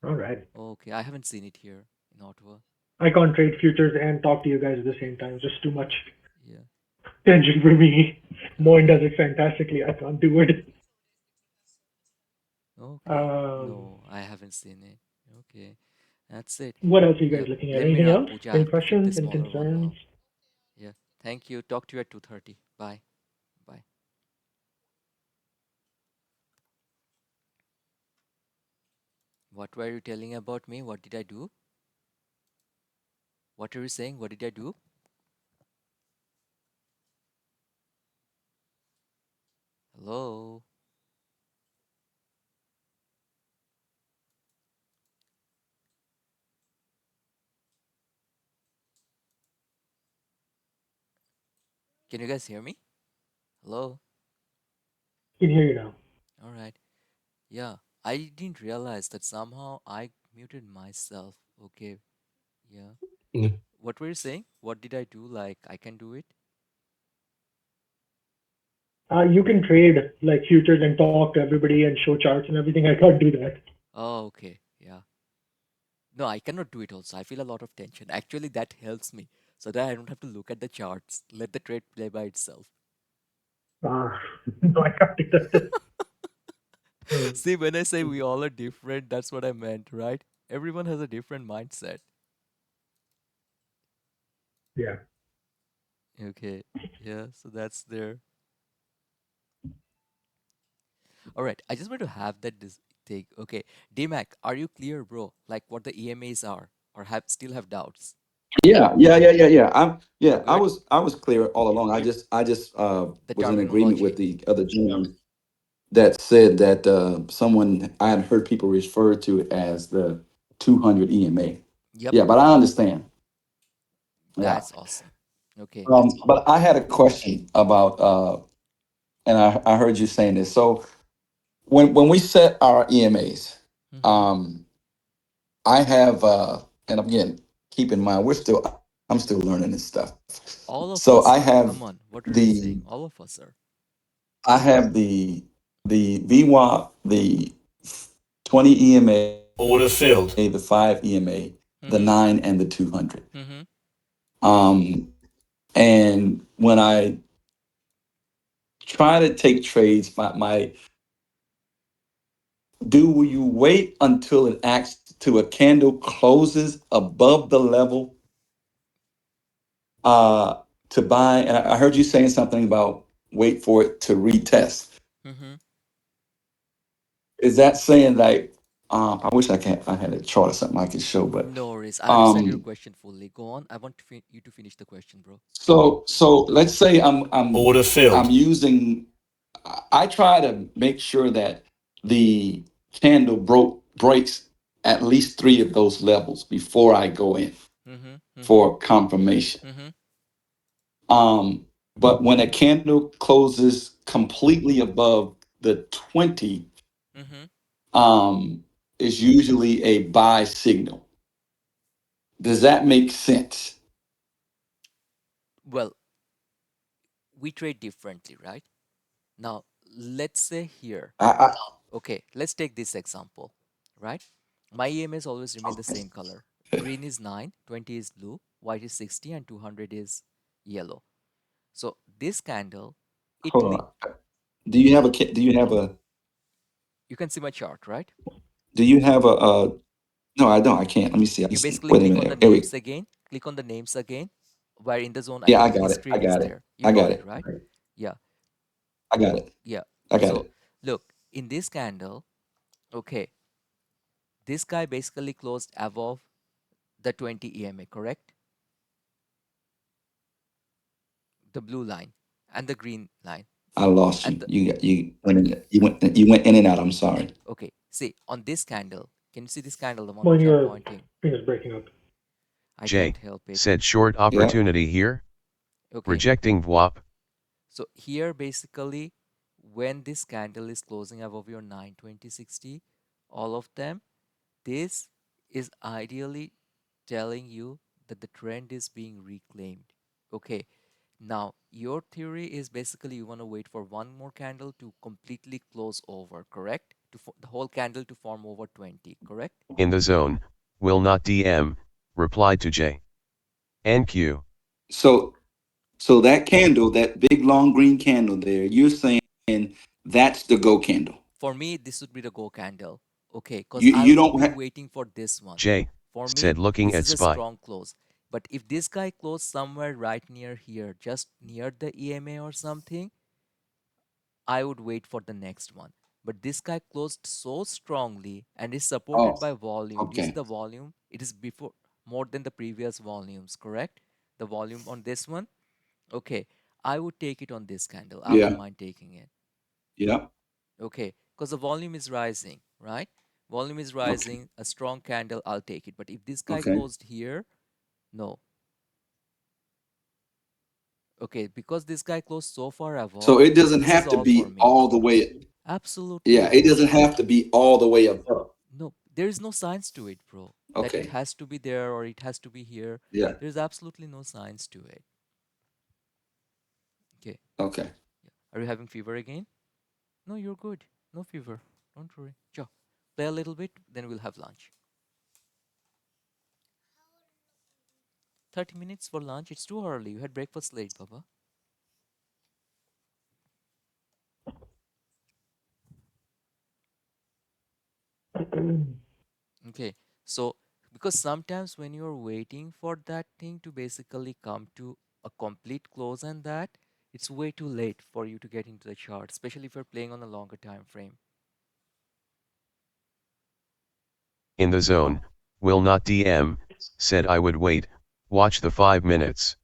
[SPEAKER 4] All right.
[SPEAKER 1] Okay, I haven't seen it here in Ottawa.
[SPEAKER 4] I can't trade futures and talk to you guys at the same time. Just too much
[SPEAKER 1] Yeah.
[SPEAKER 4] tension for me. Moin
[SPEAKER 1] Okay.
[SPEAKER 4] does it fantastically. I can't do it.
[SPEAKER 1] Okay. No, I haven't seen it. Okay. That's it.
[SPEAKER 4] What else are you guys
[SPEAKER 1] Yep.
[SPEAKER 4] looking at?
[SPEAKER 1] Let me
[SPEAKER 4] Anything
[SPEAKER 1] hang up,
[SPEAKER 4] else?
[SPEAKER 1] Pooja. I
[SPEAKER 4] Any
[SPEAKER 1] have to fit the
[SPEAKER 4] questions? Any
[SPEAKER 1] smaller one
[SPEAKER 4] concerns?
[SPEAKER 1] now. Yeah. Thank you. Talk to you at 2:30. Bye. Bye. What were you telling about me? What did I do? What are you saying? What did I do? Hello? Can you guys hear me? Hello?
[SPEAKER 4] Can hear you now.
[SPEAKER 1] All right. Yeah. I didn't realize that somehow I muted myself. Okay. Yeah.
[SPEAKER 2] Yeah.
[SPEAKER 1] What were you saying? What did I do? Like, I can do it?
[SPEAKER 4] You can trade like futures and talk to everybody and show charts and everything. I can't do that.
[SPEAKER 1] Oh, okay. Yeah. No, I cannot do it also. I feel a lot of tension. Actually, that helps me so that I don't have to look at the charts. Let the trade play by itself.
[SPEAKER 4] No, I can't do that.
[SPEAKER 1] See, when I say we all are different, that's what I meant, right? Everyone has a different mindset.
[SPEAKER 4] Yeah.
[SPEAKER 1] Okay. Yeah, so that's there. All right. I just want to have that this thing. Okay. DMAC, are you clear, bro? Like what the EMAs are, or still have doubts?
[SPEAKER 5] Yeah.
[SPEAKER 1] Good.
[SPEAKER 5] I was clear all along. I just
[SPEAKER 1] The
[SPEAKER 5] was in agreement with
[SPEAKER 1] terminology.
[SPEAKER 5] the other gentleman that said that someone I had heard people refer to it as the 200 EMA.
[SPEAKER 1] Yep.
[SPEAKER 5] Yeah, but I understand. Yeah.
[SPEAKER 1] That's awesome. Okay.
[SPEAKER 5] But I had a question about, and I heard you saying this. So when we set our EMAs,
[SPEAKER 1] Mm-hmm.
[SPEAKER 5] I have, and again, keep in mind I'm still learning this stuff.
[SPEAKER 1] All of
[SPEAKER 5] So
[SPEAKER 1] us are. Come on. What are you saying? All of us are.
[SPEAKER 5] I have the VWAP, the 20 EMA,
[SPEAKER 8] Order filled.
[SPEAKER 5] the 5 EMA, the
[SPEAKER 1] Mm-hmm.
[SPEAKER 5] 9 and the 200.
[SPEAKER 1] Mm-hmm.
[SPEAKER 5] And when I try to take trades, do you wait until it acts to a candle closes above the level to buy? And I heard you saying something about wait for it to retest.
[SPEAKER 1] Mm-hmm.
[SPEAKER 5] Is that saying like I wish I had a chart or something I could show, but
[SPEAKER 1] No worries. I understand your question fully. Go on. I want you to finish the question, bro.
[SPEAKER 5] so let's say
[SPEAKER 8] Order filled.
[SPEAKER 5] I'm using I try to make sure that the candle breaks at least 3 of those levels before I go in
[SPEAKER 1] Mm-hmm. Mm-hmm.
[SPEAKER 5] for confirmation.
[SPEAKER 1] Mm-hmm.
[SPEAKER 5] But when a candle closes completely above the 20,
[SPEAKER 1] Mm-hmm.
[SPEAKER 5] is usually a buy signal. Does that make sense?
[SPEAKER 1] Well, we trade differently, right? Now, let's say here.
[SPEAKER 5] I,
[SPEAKER 1] Okay, let's take this example, right? My EMAs always remain the same color. Green is 9, 20 is blue, white is 60, and 200 is yellow. So this candle,
[SPEAKER 5] hold on. Do you have
[SPEAKER 1] you can see my chart, right?
[SPEAKER 5] a no, I don't. I can't. Let me see.
[SPEAKER 1] You basically
[SPEAKER 5] Wait a
[SPEAKER 1] click on the
[SPEAKER 5] minute. Here we
[SPEAKER 1] names again. Click on the names again, where in the zone
[SPEAKER 5] Yeah, I
[SPEAKER 1] activity
[SPEAKER 5] got it.
[SPEAKER 1] screen is there. You
[SPEAKER 5] I got
[SPEAKER 1] got it,
[SPEAKER 5] it.
[SPEAKER 1] right? Yeah,
[SPEAKER 5] I got it.
[SPEAKER 1] yeah.
[SPEAKER 5] I got
[SPEAKER 1] So
[SPEAKER 5] it.
[SPEAKER 1] look, in this candle, okay, this guy basically closed above the 20 EMA, correct? the blue line and the green line.
[SPEAKER 5] I lost
[SPEAKER 1] And
[SPEAKER 5] you. You went in and out. I'm sorry.
[SPEAKER 1] okay, see on this candle, can you see this candle, the one
[SPEAKER 4] When
[SPEAKER 1] which I'm
[SPEAKER 4] your
[SPEAKER 1] pointing?
[SPEAKER 4] screen is breaking up.
[SPEAKER 1] I
[SPEAKER 6] Jay
[SPEAKER 1] can't help it.
[SPEAKER 6] said short opportunity here.
[SPEAKER 1] Okay,
[SPEAKER 6] Rejecting VWAP.
[SPEAKER 1] so here basically, when this candle is closing above your 920.60, all of them, this is ideally telling you that the trend is being reclaimed. Okay, now your theory is basically you want to wait for one more candle to completely close over, correct? The whole candle to form over 20, correct?
[SPEAKER 6] In the zone. Will not DM. Replied to Jay. NQ.
[SPEAKER 5] So that candle, that big long green candle there, you're saying that's the go candle.
[SPEAKER 1] For me, this would be the go candle. Okay, because
[SPEAKER 5] You
[SPEAKER 1] I would
[SPEAKER 5] don't
[SPEAKER 1] be
[SPEAKER 5] have.
[SPEAKER 1] waiting for this one.
[SPEAKER 6] Jay
[SPEAKER 1] For me,
[SPEAKER 6] said looking
[SPEAKER 1] this
[SPEAKER 6] at
[SPEAKER 1] is a
[SPEAKER 6] SPY.
[SPEAKER 1] strong close. But if this guy closed somewhere right near here, just near the EMA or something, I would wait for the next one. But this guy closed so strongly and is supported
[SPEAKER 5] Oh,
[SPEAKER 1] by volume. Do you see
[SPEAKER 5] okay.
[SPEAKER 1] the volume? It is before more than the previous volumes, correct? The volume on this one. Okay, I would take it on this candle. I wouldn't
[SPEAKER 5] Yeah.
[SPEAKER 1] mind taking it.
[SPEAKER 5] Yeah.
[SPEAKER 1] Okay, because the volume is rising, right? Volume is
[SPEAKER 5] Okay.
[SPEAKER 1] rising, a strong candle, I'll take it. But if this guy
[SPEAKER 5] Okay.
[SPEAKER 1] closed here, no. Okay, because this guy closed so far above,
[SPEAKER 5] So it doesn't
[SPEAKER 1] this is
[SPEAKER 5] have to
[SPEAKER 1] all for
[SPEAKER 5] be
[SPEAKER 1] me.
[SPEAKER 5] all the way.
[SPEAKER 1] Absolutely
[SPEAKER 5] Yeah, it
[SPEAKER 1] no.
[SPEAKER 5] doesn't have to be all the way above.
[SPEAKER 1] No, there is no science to it, bro. That it
[SPEAKER 5] Okay.
[SPEAKER 1] has to be there or it has to be here.
[SPEAKER 5] Yeah.
[SPEAKER 1] There's absolutely no science to it. Okay.
[SPEAKER 5] Okay.
[SPEAKER 1] Are you having fever again? No, you're good. No fever. Don't worry. Sure. Play a little bit, then we'll have lunch. 30 minutes for lunch? It's too early. You had breakfast late, Baba. Okay, so because sometimes when you're waiting for that thing to basically come to a complete close and that, it's way too late for you to get into the chart, especially if you're playing on a longer time frame.
[SPEAKER 6] In the zone. Will not DM. Said I would wait. Watch the 5 minutes.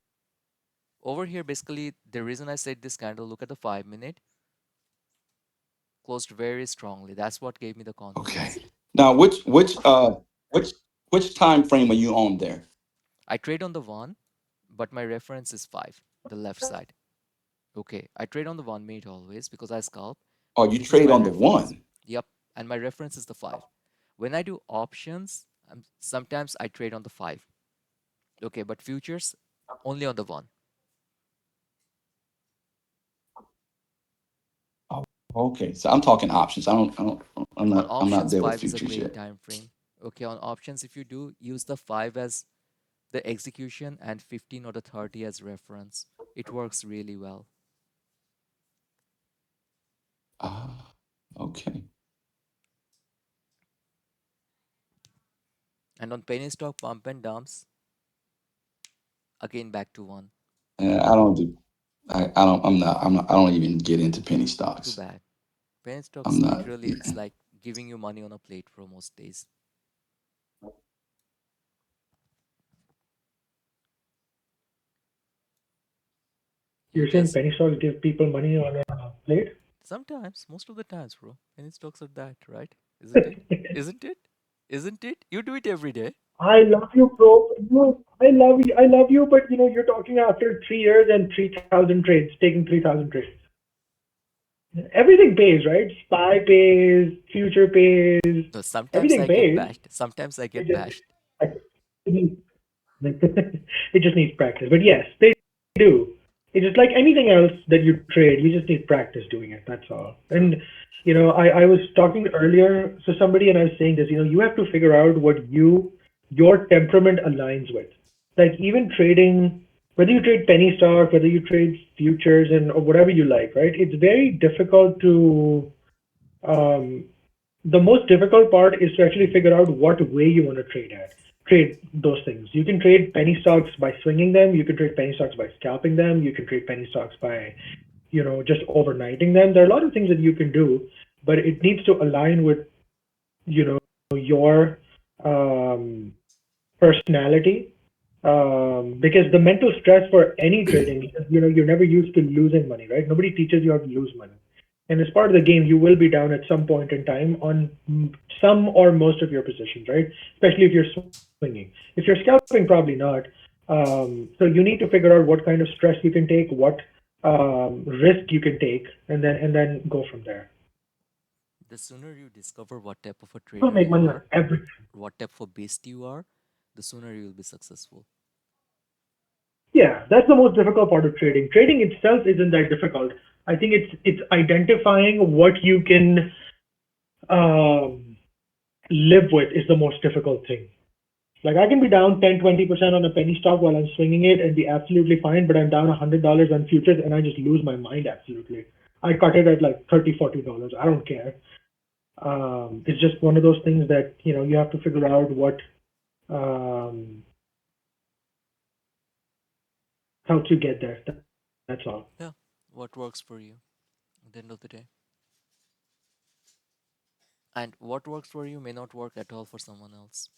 [SPEAKER 1] Over here, basically, the reason I said this candle, look at the 5-minute, closed very strongly. That's what gave me the confidence.
[SPEAKER 5] Okay. Now, which time frame are you on there?
[SPEAKER 1] I trade on the 1, but my reference is 5, the left side. Okay, I trade on the 1 minute always because I scalp.
[SPEAKER 5] Oh, you
[SPEAKER 1] This is
[SPEAKER 5] trade
[SPEAKER 1] my
[SPEAKER 5] on the
[SPEAKER 1] reference.
[SPEAKER 5] one.
[SPEAKER 1] Yep, and my reference is the 5. When I do options, sometimes I trade on the 5. Okay, but futures only on the 1.
[SPEAKER 5] Okay, so I'm talking options. I'm
[SPEAKER 1] On
[SPEAKER 5] not
[SPEAKER 1] options,
[SPEAKER 5] there with
[SPEAKER 1] 5 is a
[SPEAKER 5] futures
[SPEAKER 1] great
[SPEAKER 5] yet.
[SPEAKER 1] time frame. Okay, on options, if you do, use the 5 as the execution and 15 or the 30 as reference. It works really well.
[SPEAKER 5] Okay.
[SPEAKER 1] And on penny stock pump and dumps, again back to 1.
[SPEAKER 5] I don't do. I don't even get into penny
[SPEAKER 1] Too
[SPEAKER 5] stocks.
[SPEAKER 1] bad. Penny
[SPEAKER 5] I'm
[SPEAKER 1] stocks,
[SPEAKER 5] not.
[SPEAKER 1] literally, it's like giving you money on a plate for most days. You
[SPEAKER 4] You're saying
[SPEAKER 1] just
[SPEAKER 4] penny stocks give people money on a plate?
[SPEAKER 1] sometimes, most of the times, bro. Penny stocks are that, right? Isn't it? Isn't it? Isn't it? You do it every day.
[SPEAKER 4] I love you, bro. I love you. I love you, but you're talking after 3 years and 3,000 trades, taking 3,000 trades. Everything pays, right? SPY pays, future pays,
[SPEAKER 1] So sometimes
[SPEAKER 4] everything
[SPEAKER 1] I get
[SPEAKER 4] pays.
[SPEAKER 1] bashed. Sometimes I
[SPEAKER 4] It
[SPEAKER 1] get
[SPEAKER 4] just,
[SPEAKER 1] bashed.
[SPEAKER 4] it just needs practice. But yes, they do. It's just like anything else that you trade. You just need practice doing it. That's all.
[SPEAKER 1] True.
[SPEAKER 4] And I was talking earlier to somebody, and I was saying this. You have to figure out what your temperament aligns with. Like even trading, whether you trade penny stock, whether you trade futures, or whatever you like, right? It's very difficult to. The most difficult part is to actually figure out what way you want to trade those things. You can trade penny stocks by swinging them. You can trade penny stocks by scalping them. You can trade penny stocks by, just overnighting them. There are a lot of things that you can do, but it needs to align with, your personality Because the mental stress for any trading, because, you're never used to losing money, right? Nobody teaches you how to lose money. And as part of the game, you will be down at some point in time on some or most of your positions, right? Especially if you're swinging. If you're scalping, probably not. So you need to figure out what kind of stress you can take, what risk you can take, and then go from there.
[SPEAKER 1] The sooner you discover what type of a
[SPEAKER 4] People
[SPEAKER 1] trader
[SPEAKER 4] make money
[SPEAKER 1] you
[SPEAKER 4] on
[SPEAKER 1] are,
[SPEAKER 4] everything.
[SPEAKER 1] what type of beast you are, the sooner you will be successful.
[SPEAKER 4] Yeah, that's the most difficult part of trading. Trading itself isn't that difficult. I think it's identifying what you can live with is the most difficult thing. Like I can be down 10-20% on a penny stock while I'm swinging it and be absolutely fine, but I'm down $100 on futures and I just lose my mind absolutely. I cut it at like $30-40. I don't care. It's just one of those things that you have to figure out what helps you get there. That's all.
[SPEAKER 1] Yeah, what works for you at the end of the day. And what works for you may not work at all for someone else.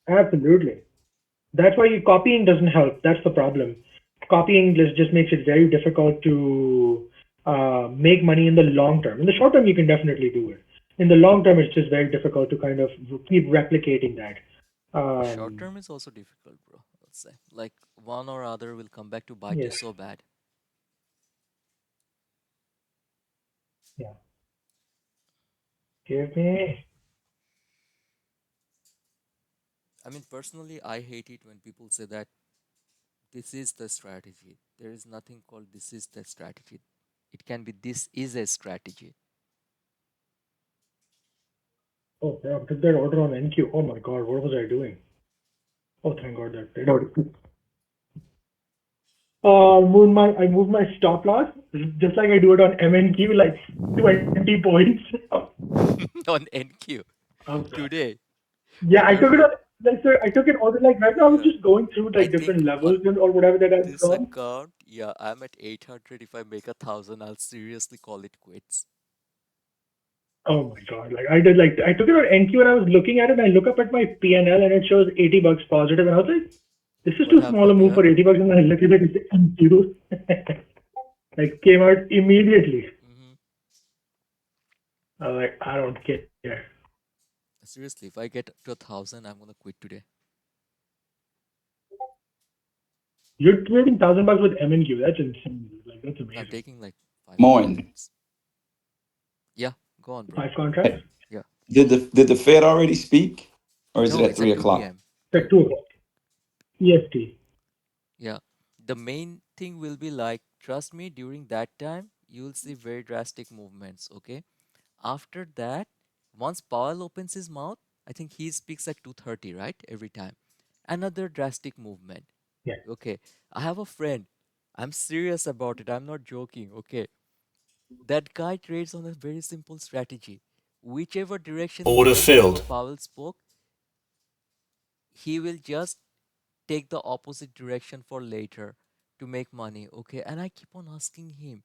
[SPEAKER 4] Absolutely. That's why copying doesn't help. That's the problem. Copying just makes it very difficult to make money in the long term. In the short term, you can definitely do it. In the long term, it's just very difficult to kind of keep replicating that.
[SPEAKER 1] Short term is also difficult, bro. Let's say, like one or other will come back to bite you
[SPEAKER 4] Yes.
[SPEAKER 1] so bad.
[SPEAKER 4] Yeah. Give me.
[SPEAKER 1] I mean, personally, I hate it when people say that this is the strategy. There is nothing called this is the strategy. It can be this is a strategy.
[SPEAKER 4] Oh, yeah, I took that order on NQ. Oh my God, what was I doing? Oh, thank God that did not. I moved my stop loss just like I do it on MNQ, like 20 points.
[SPEAKER 1] On NQ today.
[SPEAKER 4] Yeah, I
[SPEAKER 1] Wait,
[SPEAKER 4] took it
[SPEAKER 1] bro.
[SPEAKER 4] on. Like, so I took it all like right now. I was
[SPEAKER 1] Yeah.
[SPEAKER 4] just going through
[SPEAKER 1] I
[SPEAKER 4] like different
[SPEAKER 1] think
[SPEAKER 4] levels
[SPEAKER 1] on
[SPEAKER 4] or whatever that I've
[SPEAKER 1] this
[SPEAKER 4] gone.
[SPEAKER 1] account, yeah, I'm at 800. If I make 1,000, I'll seriously call it quits.
[SPEAKER 4] Oh my God! Like I did, like I took it on NQ and I was looking at it. And I look up at my PNL and it shows $80 positive, and I was like, "This is
[SPEAKER 1] What
[SPEAKER 4] too small a
[SPEAKER 1] happened?
[SPEAKER 4] move
[SPEAKER 1] Yeah.
[SPEAKER 4] for $80." And I look at it, it's NQ. Like came out immediately. I was like, I don't care.
[SPEAKER 1] Seriously, if I get to 1,000, I'm gonna quit today.
[SPEAKER 4] You're trading $1,000 with MNQ. That's insane. Like that's
[SPEAKER 1] I'm
[SPEAKER 4] amazing.
[SPEAKER 1] taking like 5
[SPEAKER 5] Moin.
[SPEAKER 1] contracts. Yeah, go on, bro.
[SPEAKER 4] 5 contracts.
[SPEAKER 1] Yeah.
[SPEAKER 5] Did the Fed already speak, or is it
[SPEAKER 1] No,
[SPEAKER 5] at
[SPEAKER 1] it's
[SPEAKER 5] 3
[SPEAKER 1] at 2
[SPEAKER 5] o'clock?
[SPEAKER 1] p.m.
[SPEAKER 4] At 2 o'clock. EST.
[SPEAKER 1] Yeah. The main thing will be like, trust me, during that time, you'll see very drastic movements, okay? After that, once Powell opens his mouth, I think he speaks at 2:30, right? Every time. Another drastic movement.
[SPEAKER 4] Yeah.
[SPEAKER 1] Okay. I have a friend. I'm serious about it. I'm not joking, okay? That guy trades on a very simple strategy. Whichever direction he
[SPEAKER 8] Order
[SPEAKER 1] went before
[SPEAKER 8] filled.
[SPEAKER 1] Powell spoke, he will just take the opposite direction for later to make money, okay? And I keep on asking him,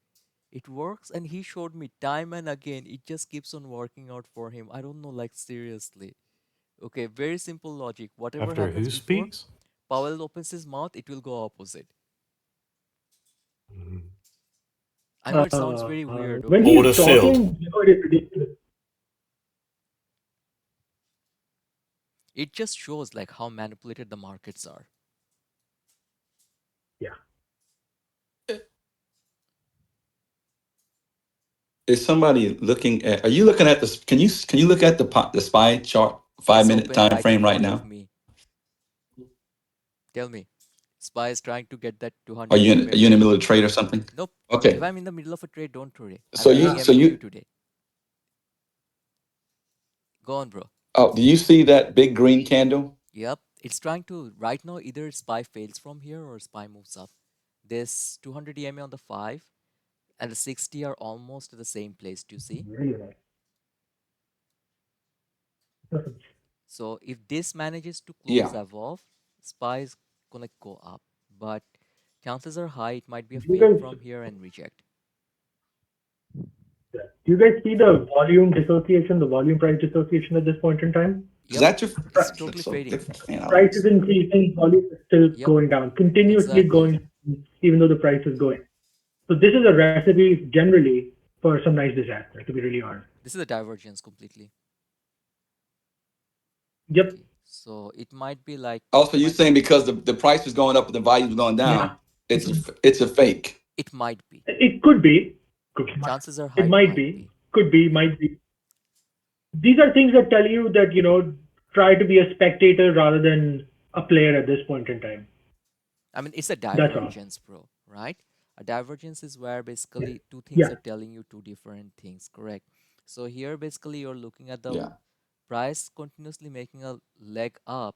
[SPEAKER 1] it works? And he showed me time and again, it just keeps on working out for him. I don't know, like seriously. Okay, very simple logic. Whatever
[SPEAKER 2] After
[SPEAKER 1] happens
[SPEAKER 2] who
[SPEAKER 1] before
[SPEAKER 2] speaks?
[SPEAKER 1] Powell opens his mouth, it will go opposite.
[SPEAKER 2] Mhm.
[SPEAKER 1] I know it sounds very weird,
[SPEAKER 4] When
[SPEAKER 1] okay?
[SPEAKER 8] Order
[SPEAKER 4] he's
[SPEAKER 8] filled.
[SPEAKER 4] talking, it is ridiculous.
[SPEAKER 1] It just shows like how manipulated the markets are.
[SPEAKER 4] Yeah.
[SPEAKER 5] Is somebody looking at? Are you looking at this? Can you look at the SPY chart,
[SPEAKER 1] It's
[SPEAKER 5] 5-minute
[SPEAKER 1] open
[SPEAKER 5] time
[SPEAKER 1] right in
[SPEAKER 5] frame right
[SPEAKER 1] front of
[SPEAKER 5] now?
[SPEAKER 1] me. Tell me. SPY is trying to get that
[SPEAKER 5] Are
[SPEAKER 1] 200
[SPEAKER 5] you
[SPEAKER 1] EMA
[SPEAKER 5] in the
[SPEAKER 1] break.
[SPEAKER 5] middle of a trade or something?
[SPEAKER 1] Nope.
[SPEAKER 5] Okay.
[SPEAKER 1] If I'm in the middle of a trade, don't worry. I'm
[SPEAKER 5] So
[SPEAKER 1] doing
[SPEAKER 5] you
[SPEAKER 1] MNQ today. Go on, bro.
[SPEAKER 5] oh, do you see that big green candle?
[SPEAKER 1] Yep. It's trying to, right now, either SPY fails from here or SPY moves up. This 200 EMA on the 5 and the 60 are almost at the same place. Do you see?
[SPEAKER 4] Really nice.
[SPEAKER 1] So if this manages to
[SPEAKER 5] Yeah.
[SPEAKER 1] close above, SPY is gonna go up. But chances are high it might be a
[SPEAKER 4] Do you
[SPEAKER 1] fail
[SPEAKER 4] guys,
[SPEAKER 1] from here and reject.
[SPEAKER 4] do you guys see the volume dissociation, the volume price dissociation at this point in time?
[SPEAKER 5] Is
[SPEAKER 1] Yep.
[SPEAKER 5] that your
[SPEAKER 1] It's
[SPEAKER 5] that's
[SPEAKER 1] totally
[SPEAKER 5] so
[SPEAKER 1] fading.
[SPEAKER 5] different, man? I like
[SPEAKER 4] Price
[SPEAKER 5] this.
[SPEAKER 4] is increasing, volume is still
[SPEAKER 1] Yep.
[SPEAKER 4] going down, continuously
[SPEAKER 1] Exactly.
[SPEAKER 4] going, even though the price is going. So this is a recipe generally for some nice disaster, to be really honest.
[SPEAKER 1] This is a divergence completely.
[SPEAKER 4] Yep.
[SPEAKER 1] Okay. So it might be like
[SPEAKER 5] Also,
[SPEAKER 1] it
[SPEAKER 5] you're
[SPEAKER 1] might
[SPEAKER 5] saying because the price is going up and the volume's going down,
[SPEAKER 4] Yeah.
[SPEAKER 5] it's a fake.
[SPEAKER 1] it might be.
[SPEAKER 4] It could be.
[SPEAKER 1] Chances are high
[SPEAKER 4] It
[SPEAKER 1] it
[SPEAKER 4] might
[SPEAKER 1] might
[SPEAKER 4] be.
[SPEAKER 1] be.
[SPEAKER 4] Could be. Might be. These are things that tell you that, try to be a spectator rather than a player at this point in time.
[SPEAKER 1] I mean, it's a
[SPEAKER 4] That's all.
[SPEAKER 1] divergence, bro, right? A divergence is where basically two things
[SPEAKER 4] Yeah.
[SPEAKER 1] are telling you two different things, correct? So here, basically, you're looking at the
[SPEAKER 5] Yeah.
[SPEAKER 1] price continuously making a leg up,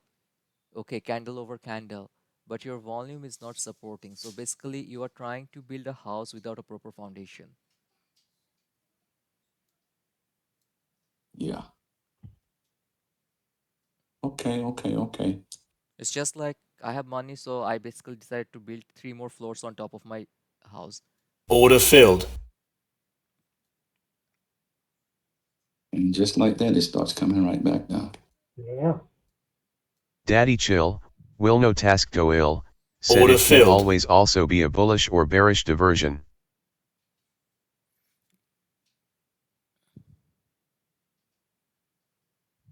[SPEAKER 1] okay, candle over candle, but your volume is not supporting. So basically, you are trying to build a house without a proper foundation.
[SPEAKER 5] Yeah. Okay.
[SPEAKER 1] It's just like I have money, so I basically decided to build 3 more floors on top of my house.
[SPEAKER 8] Order filled.
[SPEAKER 5] And just like that, it starts coming right back down.
[SPEAKER 4] Yeah.
[SPEAKER 6] Daddy Chill, will no task go ill, said
[SPEAKER 8] Order
[SPEAKER 6] it can
[SPEAKER 8] filled.
[SPEAKER 6] always also be a bullish or bearish diversion.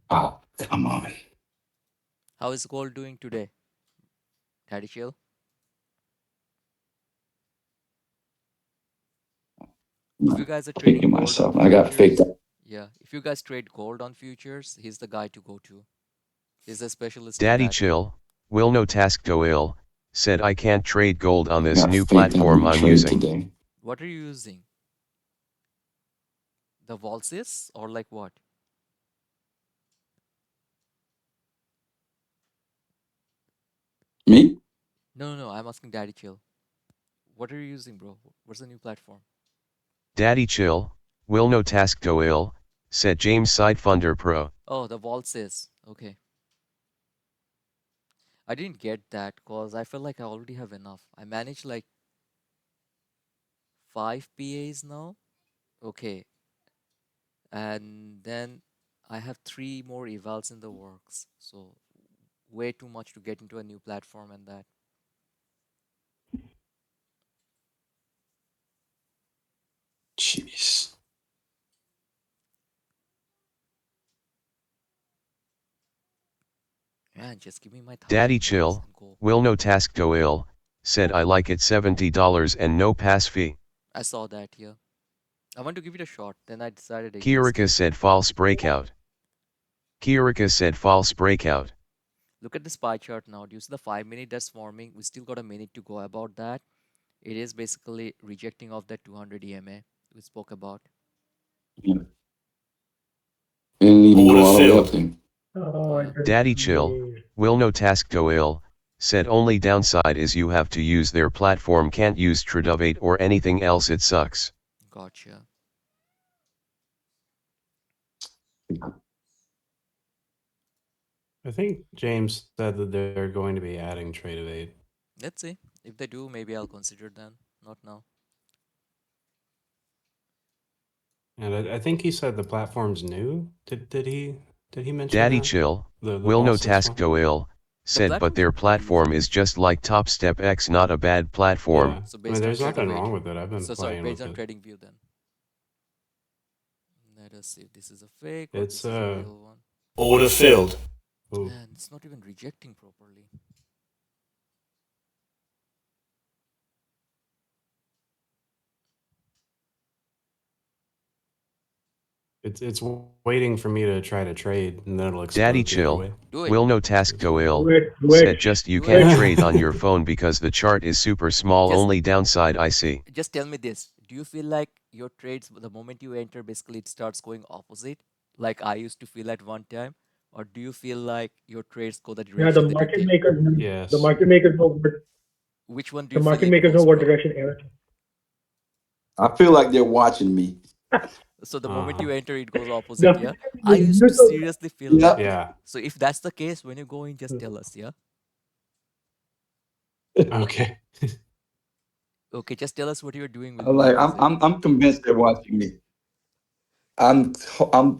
[SPEAKER 5] Oh, come on.
[SPEAKER 1] How is gold doing today? Daddy Chill? If you guys are trading
[SPEAKER 5] Picking
[SPEAKER 1] gold
[SPEAKER 5] myself.
[SPEAKER 1] on
[SPEAKER 5] I got faked
[SPEAKER 1] futures,
[SPEAKER 5] up.
[SPEAKER 1] yeah, if you guys trade gold on futures, he's the guy to go to. He's a specialist in
[SPEAKER 6] Daddy
[SPEAKER 1] that.
[SPEAKER 6] Chill, will no task go ill, said I can't trade gold on
[SPEAKER 5] I
[SPEAKER 6] this
[SPEAKER 5] got
[SPEAKER 6] new
[SPEAKER 5] faked up
[SPEAKER 6] platform
[SPEAKER 5] in the
[SPEAKER 6] I'm
[SPEAKER 5] trade
[SPEAKER 6] using.
[SPEAKER 5] today.
[SPEAKER 1] What are you using? The Volsys or like what?
[SPEAKER 5] Me?
[SPEAKER 1] No, I'm asking Daddy Chill. What are you using, bro? What's the new platform?
[SPEAKER 6] Daddy Chill, will no task go ill, said James Sidefunder Pro.
[SPEAKER 1] Oh, the Volsys. Okay. I didn't get that because I feel like I already have enough. I manage like 5 PAs now. Okay. And then I have 3 more evals in the works. So way too much to get into a new platform and that.
[SPEAKER 5] Jeez.
[SPEAKER 1] Man, just give me my
[SPEAKER 6] Daddy
[SPEAKER 1] $1,000
[SPEAKER 6] Chill,
[SPEAKER 1] and go.
[SPEAKER 6] will no task go ill, said I like it $70 and no pass fee.
[SPEAKER 1] I saw that here. I want to give it a shot. Then I decided against
[SPEAKER 6] Kiarika
[SPEAKER 1] it.
[SPEAKER 6] said false breakout. Kiarika said false breakout.
[SPEAKER 1] Look at this pie chart now. Do you see the 5-minute that's forming? We still got a minute to go about that. It is basically rejecting of that 200 EMA we spoke about.
[SPEAKER 5] Yeah. It didn't even
[SPEAKER 8] Order
[SPEAKER 5] go all the way
[SPEAKER 8] filled.
[SPEAKER 5] up there.
[SPEAKER 4] Oh, I
[SPEAKER 1] Yeah.
[SPEAKER 4] didn't
[SPEAKER 6] Daddy Chill,
[SPEAKER 4] see.
[SPEAKER 6] will no task go ill, said only downside is you have to use their platform, can't use Tradovate or anything else, it sucks.
[SPEAKER 1] Gotcha.
[SPEAKER 2] I think James said that they're going to be adding Trade of 8.
[SPEAKER 1] Let's see. If they do, maybe I'll consider then. Not now.
[SPEAKER 2] And I think he said the platform's new. Did he mention
[SPEAKER 6] Daddy
[SPEAKER 2] that?
[SPEAKER 6] Chill,
[SPEAKER 2] The
[SPEAKER 6] will no
[SPEAKER 2] Volsys
[SPEAKER 6] task
[SPEAKER 2] one?
[SPEAKER 6] go ill, said but
[SPEAKER 1] platform's
[SPEAKER 6] their
[SPEAKER 1] pretty
[SPEAKER 6] platform
[SPEAKER 1] easy.
[SPEAKER 6] is just like Top Step X, not a bad platform.
[SPEAKER 2] Yeah.
[SPEAKER 1] So
[SPEAKER 2] I
[SPEAKER 1] based
[SPEAKER 2] mean,
[SPEAKER 1] on
[SPEAKER 2] there's nothing
[SPEAKER 1] Tradovate.
[SPEAKER 2] wrong with it. I've been
[SPEAKER 1] So sorry,
[SPEAKER 2] playing
[SPEAKER 1] based
[SPEAKER 2] with
[SPEAKER 1] on
[SPEAKER 2] it.
[SPEAKER 1] Trading View then. Let us see if this is a fake or
[SPEAKER 2] It's
[SPEAKER 1] this is a real one.
[SPEAKER 8] Order filled.
[SPEAKER 2] ooh.
[SPEAKER 1] Man, it's not even rejecting properly.
[SPEAKER 2] It's waiting for me to try to trade, and then it'll explode
[SPEAKER 6] Daddy
[SPEAKER 2] the other
[SPEAKER 6] Chill,
[SPEAKER 2] way.
[SPEAKER 1] Do it.
[SPEAKER 6] will no task go ill,
[SPEAKER 4] Do it.
[SPEAKER 6] said just you
[SPEAKER 1] Do
[SPEAKER 6] can't
[SPEAKER 1] it.
[SPEAKER 6] trade on your phone because the chart is super small,
[SPEAKER 1] Just-
[SPEAKER 6] only downside I see.
[SPEAKER 1] Just tell me this. Do you feel like your trades, the moment you enter, basically it starts going opposite? Like I used to feel at one time? Or do you feel like your trades go the
[SPEAKER 4] Yeah,
[SPEAKER 1] direction
[SPEAKER 4] the
[SPEAKER 1] that you
[SPEAKER 4] market
[SPEAKER 1] take?
[SPEAKER 4] makers.
[SPEAKER 2] Yes.
[SPEAKER 4] The market makers know what.
[SPEAKER 1] Which one do
[SPEAKER 4] The
[SPEAKER 1] you feel
[SPEAKER 4] market
[SPEAKER 1] it
[SPEAKER 4] makers know
[SPEAKER 1] goes,
[SPEAKER 4] what
[SPEAKER 1] bro?
[SPEAKER 4] direction Eric.
[SPEAKER 5] I feel like they're watching me.
[SPEAKER 1] So the moment you
[SPEAKER 2] Uh-huh.
[SPEAKER 1] enter, it goes opposite, yeah?
[SPEAKER 4] The
[SPEAKER 1] I used to
[SPEAKER 4] user-
[SPEAKER 1] seriously feel
[SPEAKER 5] Yeah.
[SPEAKER 1] like this.
[SPEAKER 2] Yeah.
[SPEAKER 1] So if that's the case, when you go in, just tell us, yeah?
[SPEAKER 2] Okay.
[SPEAKER 1] Okay, just tell us what you're doing. We'll
[SPEAKER 5] I'm
[SPEAKER 1] go
[SPEAKER 5] like,
[SPEAKER 1] opposite.
[SPEAKER 5] I'm convinced they're watching me. I'm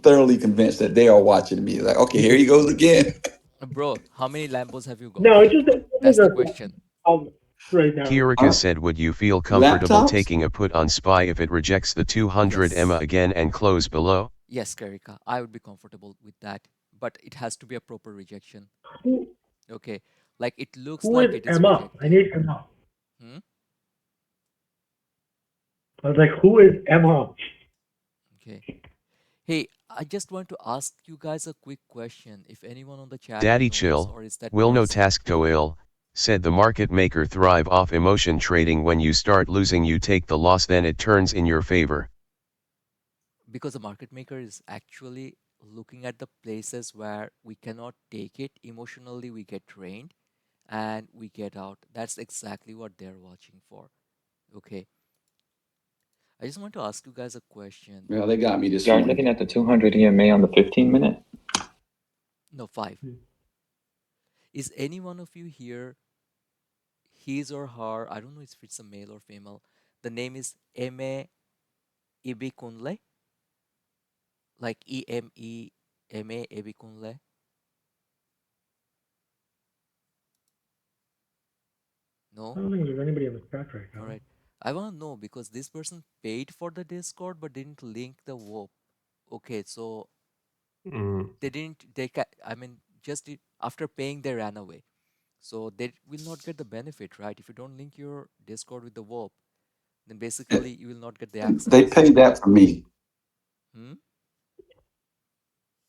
[SPEAKER 5] thoroughly convinced that they are watching me. Like, okay, here he goes again.
[SPEAKER 1] Bro, how many Lambos have you got?
[SPEAKER 4] No, it's just
[SPEAKER 1] That's the question.
[SPEAKER 4] right now.
[SPEAKER 6] Kirika said, would you feel comfortable
[SPEAKER 5] Laptops?
[SPEAKER 6] taking a put on SPY if it rejects the 200 EMA
[SPEAKER 1] Yes.
[SPEAKER 6] again and close below?
[SPEAKER 1] Yes, Karika, I would be comfortable with that, but it has to be a proper rejection.
[SPEAKER 4] Who,
[SPEAKER 1] Okay, like it looks
[SPEAKER 4] who
[SPEAKER 1] like
[SPEAKER 4] is
[SPEAKER 1] it is
[SPEAKER 4] Emma? I
[SPEAKER 1] rejecting.
[SPEAKER 4] need Emma.
[SPEAKER 1] Hmm?
[SPEAKER 4] I was like, who is Emma?
[SPEAKER 1] Okay. Hey, I just want to ask you guys a quick question. If anyone on the chat
[SPEAKER 6] Daddy
[SPEAKER 1] knows,
[SPEAKER 6] Chill,
[SPEAKER 1] or is that
[SPEAKER 6] will no
[SPEAKER 1] person?
[SPEAKER 6] task toil, said the market maker thrive off emotion trading. When you start losing you take the loss, then it turns in your favor.
[SPEAKER 1] Because the market maker is actually looking at the places where we cannot take it emotionally, we get drained and we get out. That's exactly what they're watching for. Okay. I just want to ask you guys a question.
[SPEAKER 5] Well, they got me this
[SPEAKER 9] You are
[SPEAKER 5] morning.
[SPEAKER 9] looking at the 200 EMA on the 15-minute?
[SPEAKER 1] No, 5. Is any one of you here, his or her, I don't know if it's a male or female, the name is Eme Ibikunle? Like Eme Ibikunle?
[SPEAKER 4] I
[SPEAKER 1] No?
[SPEAKER 4] don't think there's anybody in the chat right now.
[SPEAKER 1] All right. I want to know because this person paid for the Discord but didn't link the WOP. Okay, so they didn't, I mean, just after paying, they ran away. So they will not get the benefit, right? If you don't link your Discord with the WOP, then basically you will not get the access.
[SPEAKER 5] They paid that for me.
[SPEAKER 1] Hmm?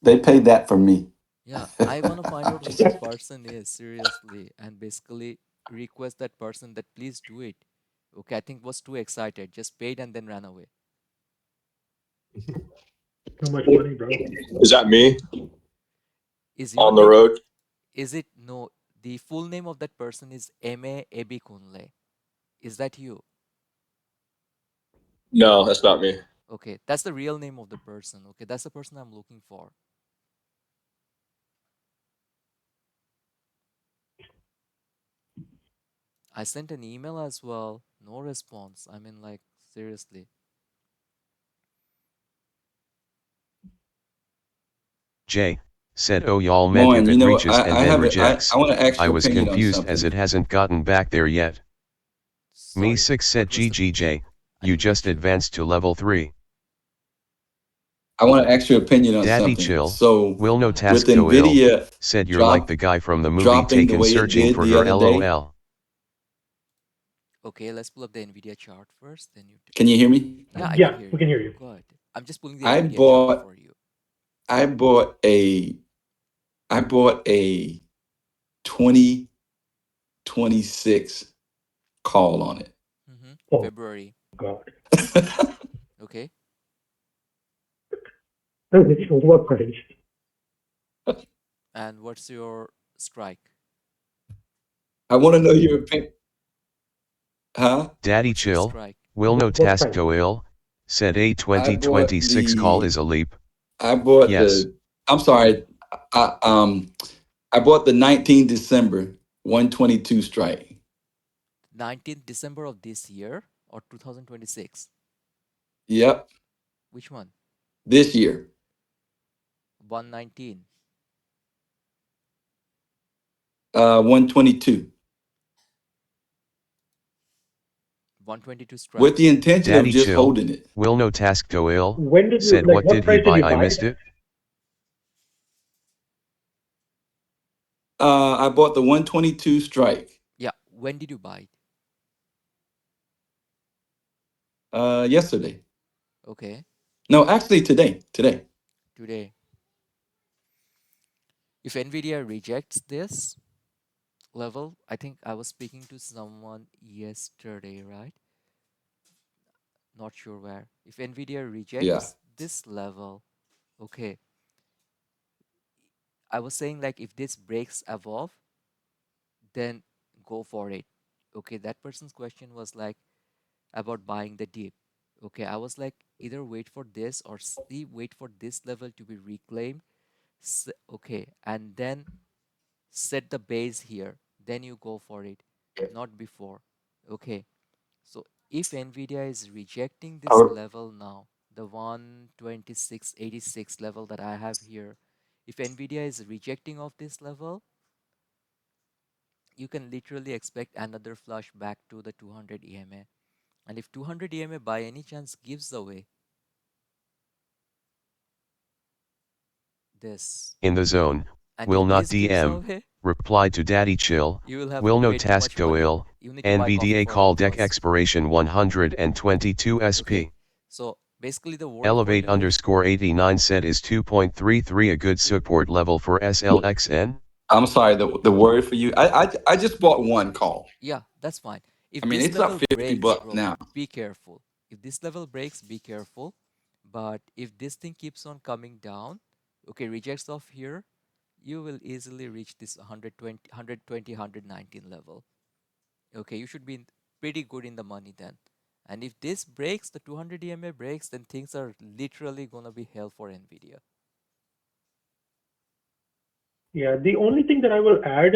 [SPEAKER 5] They paid that for me.
[SPEAKER 1] Yeah, I want to find out who that person is, seriously, and basically request that person that please do it. Okay, I think was too excited, just paid and then ran away.
[SPEAKER 4] Too much money, bro.
[SPEAKER 3] Is that me
[SPEAKER 1] Is your
[SPEAKER 3] on the
[SPEAKER 1] name,
[SPEAKER 3] road?
[SPEAKER 1] is it, no, the full name of that person is Eme Ebikunle. Is that you?
[SPEAKER 3] No, that's not me.
[SPEAKER 1] Okay, that's the real name of the person. Okay, that's the person I'm looking for. I sent an email as well, no response. I mean, like, seriously.
[SPEAKER 6] Jay said, oh, y'all meant
[SPEAKER 5] Moin,
[SPEAKER 6] if
[SPEAKER 5] you
[SPEAKER 6] it
[SPEAKER 5] know,
[SPEAKER 6] reaches and then
[SPEAKER 5] I
[SPEAKER 6] rejects.
[SPEAKER 5] want to ask
[SPEAKER 6] I
[SPEAKER 5] your
[SPEAKER 6] was
[SPEAKER 5] opinion on
[SPEAKER 6] confused as
[SPEAKER 5] something.
[SPEAKER 6] it hasn't gotten back there yet. Me
[SPEAKER 1] Sorry,
[SPEAKER 6] 6 said,
[SPEAKER 1] what was the
[SPEAKER 6] GGJ,
[SPEAKER 1] I
[SPEAKER 6] you
[SPEAKER 1] didn't
[SPEAKER 6] just
[SPEAKER 1] get you.
[SPEAKER 6] advanced to level 3.
[SPEAKER 5] I want to ask your opinion on
[SPEAKER 6] Daddy
[SPEAKER 5] something.
[SPEAKER 6] Chill,
[SPEAKER 5] So
[SPEAKER 6] will no
[SPEAKER 5] with
[SPEAKER 6] task toil,
[SPEAKER 5] NVIDIA
[SPEAKER 6] said you're like the guy from the movie
[SPEAKER 5] dropping the
[SPEAKER 6] Taken
[SPEAKER 5] way it
[SPEAKER 6] searching
[SPEAKER 5] did
[SPEAKER 6] for
[SPEAKER 5] the
[SPEAKER 6] her
[SPEAKER 5] other day,
[SPEAKER 6] LOL.
[SPEAKER 1] Okay, let's pull up the NVIDIA chart first, then you
[SPEAKER 5] can you hear me?
[SPEAKER 1] Yeah, I
[SPEAKER 4] Yeah,
[SPEAKER 1] can hear
[SPEAKER 4] we
[SPEAKER 1] you.
[SPEAKER 4] can hear you.
[SPEAKER 1] Go ahead. I'm just pulling the
[SPEAKER 5] I
[SPEAKER 1] NVIDIA chart
[SPEAKER 5] bought
[SPEAKER 1] for you.
[SPEAKER 5] I bought a 2026 call on it.
[SPEAKER 1] Mm-hmm.
[SPEAKER 4] Oh.
[SPEAKER 1] February.
[SPEAKER 4] God.
[SPEAKER 1] Okay.
[SPEAKER 4] What price?
[SPEAKER 1] And what's your strike?
[SPEAKER 5] I want to know your opinion. Huh?
[SPEAKER 6] Daddy
[SPEAKER 1] What's your
[SPEAKER 6] Chill,
[SPEAKER 1] strike?
[SPEAKER 6] will no
[SPEAKER 4] What
[SPEAKER 6] task
[SPEAKER 4] price?
[SPEAKER 6] toil, said a
[SPEAKER 5] I bought
[SPEAKER 6] 2026 call
[SPEAKER 5] the
[SPEAKER 6] is a leap.
[SPEAKER 5] I bought
[SPEAKER 6] Yes.
[SPEAKER 5] the I'm sorry. I bought the 19 December 122 strike.
[SPEAKER 1] 19th December of this year or 2026?
[SPEAKER 5] Yep,
[SPEAKER 1] Which one?
[SPEAKER 5] this year.
[SPEAKER 1] 119.
[SPEAKER 5] 122.
[SPEAKER 1] 122 strike.
[SPEAKER 5] With the intention of
[SPEAKER 6] Daddy
[SPEAKER 5] just
[SPEAKER 6] Chill,
[SPEAKER 5] holding it.
[SPEAKER 6] will no task toil,
[SPEAKER 4] When did you,
[SPEAKER 6] said
[SPEAKER 4] like,
[SPEAKER 6] what
[SPEAKER 4] what
[SPEAKER 6] did he
[SPEAKER 4] price did
[SPEAKER 6] buy?
[SPEAKER 4] you
[SPEAKER 6] I
[SPEAKER 4] buy
[SPEAKER 6] missed
[SPEAKER 4] it?
[SPEAKER 6] it.
[SPEAKER 5] I bought the 122 strike.
[SPEAKER 1] Yeah. When did you buy it?
[SPEAKER 5] Yesterday.
[SPEAKER 1] Okay.
[SPEAKER 5] No, actually today. Today.
[SPEAKER 1] Today. If NVIDIA rejects this level, I think I was speaking to someone yesterday, right? Not sure where. If NVIDIA rejects this level, okay. I was saying like if this breaks above, then go for it. Okay, that person's question was like about buying the dip. Okay, I was like either wait for this or wait for this level to be reclaimed. Okay, and then set the base here. Then you go for it, not before. Okay, so if NVIDIA is rejecting this level now, the 126.86 level that I have here, if NVIDIA is rejecting of this level, you can literally expect another flush back to the 200 EMA. And if 200 EMA by any chance gives away this,
[SPEAKER 6] In the zone,
[SPEAKER 1] and
[SPEAKER 6] will
[SPEAKER 1] if
[SPEAKER 6] not
[SPEAKER 1] this gives
[SPEAKER 6] DM,
[SPEAKER 1] away,
[SPEAKER 6] reply to Daddy Chill,
[SPEAKER 1] you will have
[SPEAKER 6] will no
[SPEAKER 1] way too
[SPEAKER 6] task
[SPEAKER 1] much
[SPEAKER 6] go
[SPEAKER 1] money.
[SPEAKER 6] ill,
[SPEAKER 1] You need to buy coffee
[SPEAKER 6] NVDA
[SPEAKER 1] for
[SPEAKER 6] call
[SPEAKER 1] all
[SPEAKER 6] deck
[SPEAKER 1] those.
[SPEAKER 6] expiration 122 SP.
[SPEAKER 1] Okay, so basically the word for
[SPEAKER 6] Elevate
[SPEAKER 1] the day is
[SPEAKER 6] _89 said is 2.33 a good support level for SLXN?
[SPEAKER 5] I'm sorry, the word for you. I just bought one call.
[SPEAKER 1] yeah, that's fine. If
[SPEAKER 5] I mean,
[SPEAKER 1] this
[SPEAKER 5] it's up
[SPEAKER 1] level
[SPEAKER 5] 50
[SPEAKER 1] breaks,
[SPEAKER 5] bucks
[SPEAKER 1] bro,
[SPEAKER 5] now.
[SPEAKER 1] be careful. If this level breaks, be careful. But if this thing keeps on coming down, okay, rejects off here, you will easily reach this 119 level. Okay, you should be pretty good in the money then. And if this breaks, the 200 EMA breaks, then things are literally gonna be hell for Nvidia.
[SPEAKER 4] Yeah, the only thing that I will add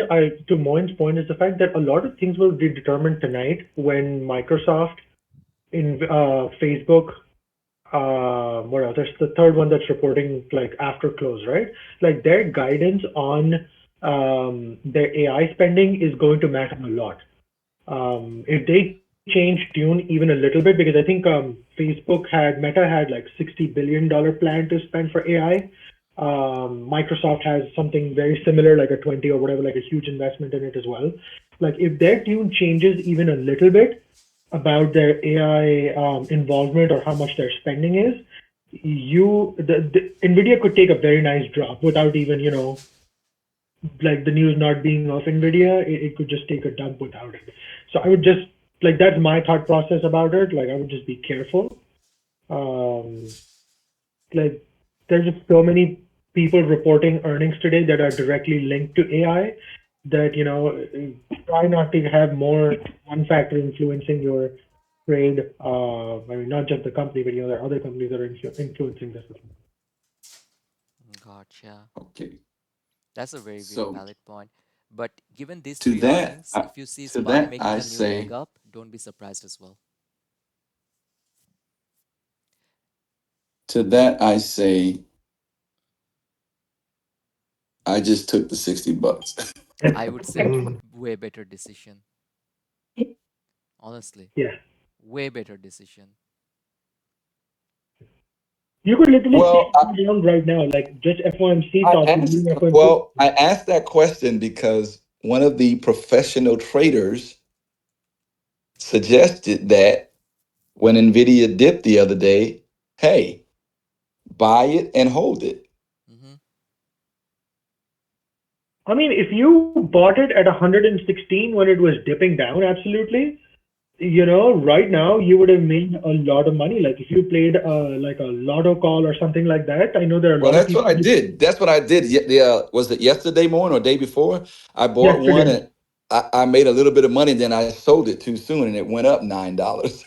[SPEAKER 4] to Moin's point is the fact that a lot of things will be determined tonight when Microsoft, in Facebook, what else? There's the third one that's reporting like after close, right? Like their guidance on their AI spending is going to matter a lot. If they change tune even a little bit, because I think Meta had like $60 billion plan to spend for AI. Microsoft has something very similar, like a 20 or whatever, like a huge investment in it as well. Like if their tune changes even a little bit about their AI involvement or how much their spending is, the NVIDIA could take a very nice drop without even, like the news not being of NVIDIA, it could just take a dump without it. So I would just, like, that's my thought process about it. Like, I would just be careful. Like, there's just so many people reporting earnings today that are directly linked to AI that, try not to have more one factor influencing your trade. I mean, not just the company, but, there are other companies that are influencing this.
[SPEAKER 1] Gotcha.
[SPEAKER 5] Okay.
[SPEAKER 1] That's a very, very
[SPEAKER 5] So
[SPEAKER 1] valid point. But given these
[SPEAKER 5] to
[SPEAKER 1] three
[SPEAKER 5] that,
[SPEAKER 1] earnings,
[SPEAKER 5] I,
[SPEAKER 1] if you see
[SPEAKER 5] to
[SPEAKER 1] SPY
[SPEAKER 5] that
[SPEAKER 1] making
[SPEAKER 5] I
[SPEAKER 1] a new leg
[SPEAKER 5] say,
[SPEAKER 1] up, don't be surprised as well.
[SPEAKER 5] to that I say, I just took the 60 bucks.
[SPEAKER 1] I would say
[SPEAKER 2] Mm.
[SPEAKER 1] way better decision. Honestly,
[SPEAKER 4] Yeah.
[SPEAKER 1] way better decision.
[SPEAKER 4] You could literally
[SPEAKER 5] Well,
[SPEAKER 4] see it down right now, like just FOMC talk.
[SPEAKER 5] I asked that question because one of the professional traders suggested that when Nvidia dipped the other day, hey, buy it and hold it.
[SPEAKER 1] Mm-hmm.
[SPEAKER 4] I mean, if you bought it at 116 when it was dipping down, absolutely. Right now you would have made a lot of money. Like if you played like a lotto call or something like that. I know there are a
[SPEAKER 5] Well,
[SPEAKER 4] lot of
[SPEAKER 5] that's
[SPEAKER 4] people.
[SPEAKER 5] what I did. That's what I did. Was it yesterday morning or day before? I bought
[SPEAKER 4] Yesterday.
[SPEAKER 5] one and I made a little bit of money. Then I sold it too soon and it went up $9.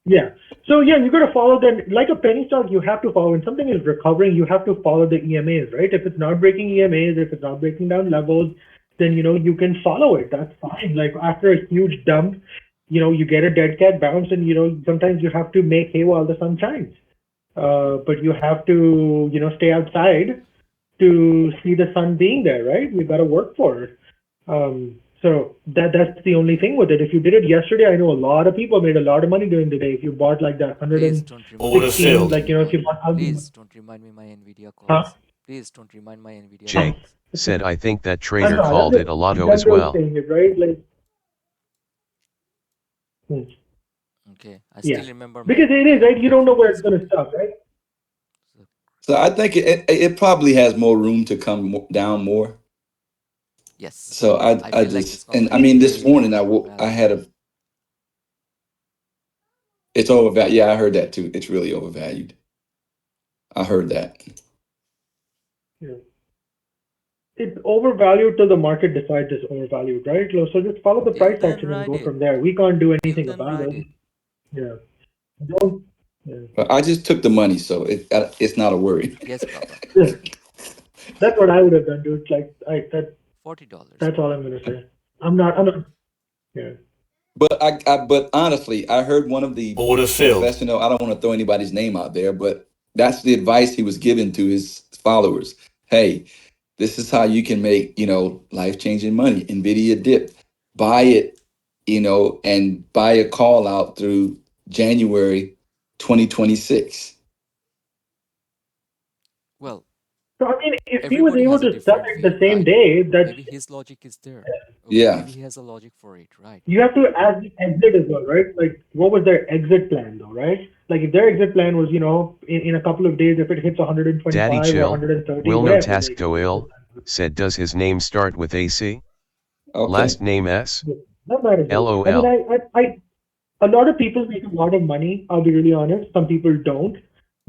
[SPEAKER 4] Yeah. So yeah, you got to follow that. Like a penny stock, you have to follow. When something is recovering, you have to follow the EMAs, right? If it's not breaking EMAs, if it's not breaking down levels, then you can follow it. That's fine. Like after a huge dump, you get a dead cat bounce, and sometimes you have to make hay while the sun shines. But you have to stay outside to see the sun being there, right? You got to work for it. So that's the only thing with it. If you did it yesterday, I know a lot of people made a lot of money during the day. If you bought like that
[SPEAKER 1] Please
[SPEAKER 4] 116,
[SPEAKER 1] don't
[SPEAKER 8] Order
[SPEAKER 1] remind me.
[SPEAKER 8] filled.
[SPEAKER 4] like if you bought
[SPEAKER 1] Please don't remind me my Nvidia
[SPEAKER 4] huh?
[SPEAKER 1] calls. Please don't remind my Nvidia
[SPEAKER 6] Jay
[SPEAKER 1] calls.
[SPEAKER 6] said I think that
[SPEAKER 4] I'm
[SPEAKER 6] trader
[SPEAKER 4] not.
[SPEAKER 6] called it a lotto as
[SPEAKER 4] I'm just
[SPEAKER 6] well.
[SPEAKER 4] saying it, right? Like,
[SPEAKER 1] Okay, I
[SPEAKER 4] yeah,
[SPEAKER 1] still remember my
[SPEAKER 4] because it
[SPEAKER 1] Nvidia
[SPEAKER 4] is right. You don't know where it's
[SPEAKER 1] calls.
[SPEAKER 4] gonna stop, right?
[SPEAKER 1] So,
[SPEAKER 5] So I think it probably has more room to come down more.
[SPEAKER 1] yes,
[SPEAKER 5] So
[SPEAKER 1] I
[SPEAKER 5] I
[SPEAKER 1] feel like
[SPEAKER 5] just,
[SPEAKER 1] this
[SPEAKER 5] and I
[SPEAKER 1] company is
[SPEAKER 5] mean this
[SPEAKER 1] very,
[SPEAKER 5] morning
[SPEAKER 1] very
[SPEAKER 5] I
[SPEAKER 1] overvalued.
[SPEAKER 5] had it's overvalued. Yeah, I heard that too. It's really overvalued. I heard that.
[SPEAKER 4] Yeah. It's overvalued till the market decides it's overvalued, right? So just follow the
[SPEAKER 1] Till
[SPEAKER 4] price
[SPEAKER 1] then,
[SPEAKER 4] action and
[SPEAKER 1] ride
[SPEAKER 4] go
[SPEAKER 1] it.
[SPEAKER 4] from there. We can't do
[SPEAKER 1] Till
[SPEAKER 4] anything
[SPEAKER 1] then,
[SPEAKER 4] about
[SPEAKER 1] ride
[SPEAKER 4] it.
[SPEAKER 1] it.
[SPEAKER 4] Yeah. Don't. Yeah.
[SPEAKER 5] But I just took the money, so it's not a worry.
[SPEAKER 1] Yes, Baba.
[SPEAKER 4] Yeah. That's what I would have done, dude. Like that's
[SPEAKER 1] $40.
[SPEAKER 4] all I'm gonna say. I'm not. Yeah.
[SPEAKER 5] But honestly, I heard one of the
[SPEAKER 8] Order filled.
[SPEAKER 5] professional. I don't want to throw anybody's name out there, but that's the advice he was giving to his followers. Hey, this is how you can make, life changing money. Nvidia dip, buy it, and buy a call out through January 2026.
[SPEAKER 1] Well,
[SPEAKER 4] So I mean, if he was
[SPEAKER 1] everybody
[SPEAKER 4] able
[SPEAKER 1] has a
[SPEAKER 4] to sell
[SPEAKER 1] different
[SPEAKER 4] it the
[SPEAKER 1] way,
[SPEAKER 4] same
[SPEAKER 1] right?
[SPEAKER 4] day, that's
[SPEAKER 1] Maybe his logic is there. Okay,
[SPEAKER 5] Yeah.
[SPEAKER 1] maybe he has a logic for it, right?
[SPEAKER 4] you have to ask the exit as well, right? Like, what was their exit plan, though, right? Like, if their exit plan was, in a couple of days, if it hits 125
[SPEAKER 6] Daddy
[SPEAKER 4] or
[SPEAKER 6] chill.
[SPEAKER 4] 130,
[SPEAKER 6] Will no
[SPEAKER 4] whatever,
[SPEAKER 6] task
[SPEAKER 4] like,
[SPEAKER 6] go ill? Said, does his name start with AC?
[SPEAKER 5] Okay.
[SPEAKER 6] Last name S?
[SPEAKER 4] that matters. I mean,
[SPEAKER 6] LOL.
[SPEAKER 4] a lot of people make a lot of money. I'll be really honest. Some people don't,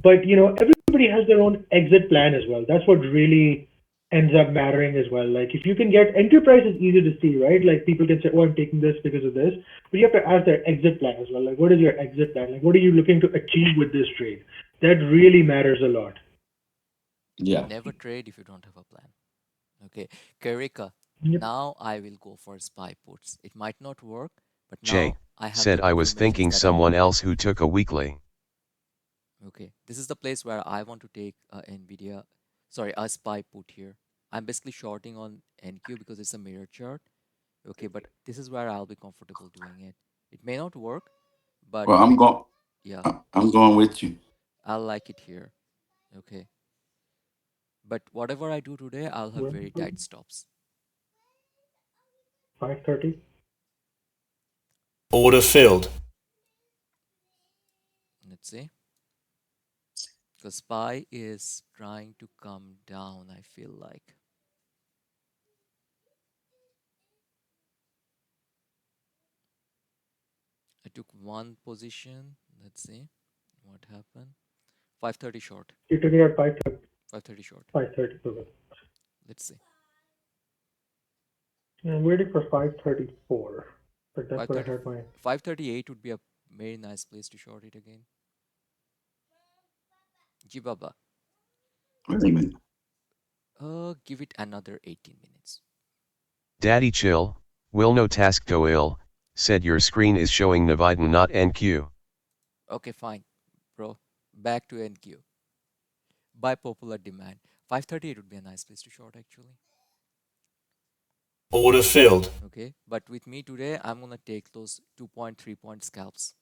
[SPEAKER 4] but everybody has their own exit plan as well. That's what really ends up mattering as well. Like, if you can get enterprise is easy to see, right? Like, people can say, "Oh, I'm taking this because of this," but you have to ask their exit plan as well. Like, what is your exit plan? Like, what are you looking to achieve with this trade? That really matters a lot.
[SPEAKER 5] Yeah.
[SPEAKER 1] Never trade if you don't have a plan. Okay, Karika,
[SPEAKER 4] Yep.
[SPEAKER 1] now I will go for SPY puts. It might not work, but
[SPEAKER 6] Jay
[SPEAKER 1] now I have
[SPEAKER 6] said,
[SPEAKER 1] the
[SPEAKER 6] I was
[SPEAKER 1] confirmations
[SPEAKER 6] thinking
[SPEAKER 1] that I
[SPEAKER 6] someone
[SPEAKER 1] wanted.
[SPEAKER 6] else who took a weekly.
[SPEAKER 1] Okay, this is the place where I want to take NVIDIA, sorry, a SPY put here. I'm basically shorting on NQ because it's a mirror chart. Okay, but this is where I'll be comfortable doing it. It may not work, but
[SPEAKER 5] Well,
[SPEAKER 1] yeah,
[SPEAKER 5] I'm going with you.
[SPEAKER 1] I'll like it here. Okay, but whatever I do today, I'll have very tight stops.
[SPEAKER 4] 530.
[SPEAKER 8] Order filled.
[SPEAKER 1] Let's see. Because SPY is trying to come down, I feel like. I took one position. Let's see what happened. 530 short.
[SPEAKER 4] You took it at 530.
[SPEAKER 1] 530 short.
[SPEAKER 4] 530. Okay.
[SPEAKER 1] Let's see.
[SPEAKER 4] Yeah, I'm waiting for 534. But that's where I
[SPEAKER 1] 530,
[SPEAKER 4] had my
[SPEAKER 1] 538 would be a very nice place to short it again. Jibaba.
[SPEAKER 5] Wait a minute.
[SPEAKER 1] Give it another 18 minutes.
[SPEAKER 6] Daddy chill. Will no task go ill? Said your screen is showing Nvidia not NQ.
[SPEAKER 1] Okay, fine, bro. Back to NQ. By popular demand. 538 would be a nice place to short actually.
[SPEAKER 8] Order filled.
[SPEAKER 1] Okay, but with me today, I'm gonna take those 2.3 point scalps.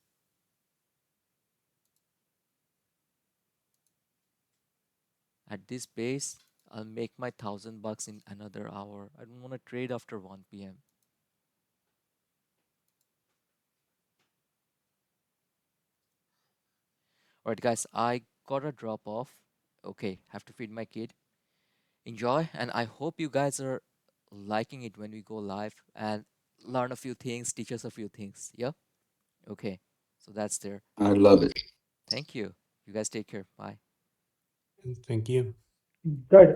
[SPEAKER 1] At this pace, I'll make my $1,000 in another hour. I don't want to trade after 1 p.m. Alright guys, I got a drop off. Okay, have to feed my kid. Enjoy, and I hope you guys are liking it when we go live and learn a few things, teach us a few things. Yeah? Okay, so that's there.
[SPEAKER 5] I love it.
[SPEAKER 1] Thank you. You guys take care. Bye.
[SPEAKER 2] Thank you.
[SPEAKER 4] guys.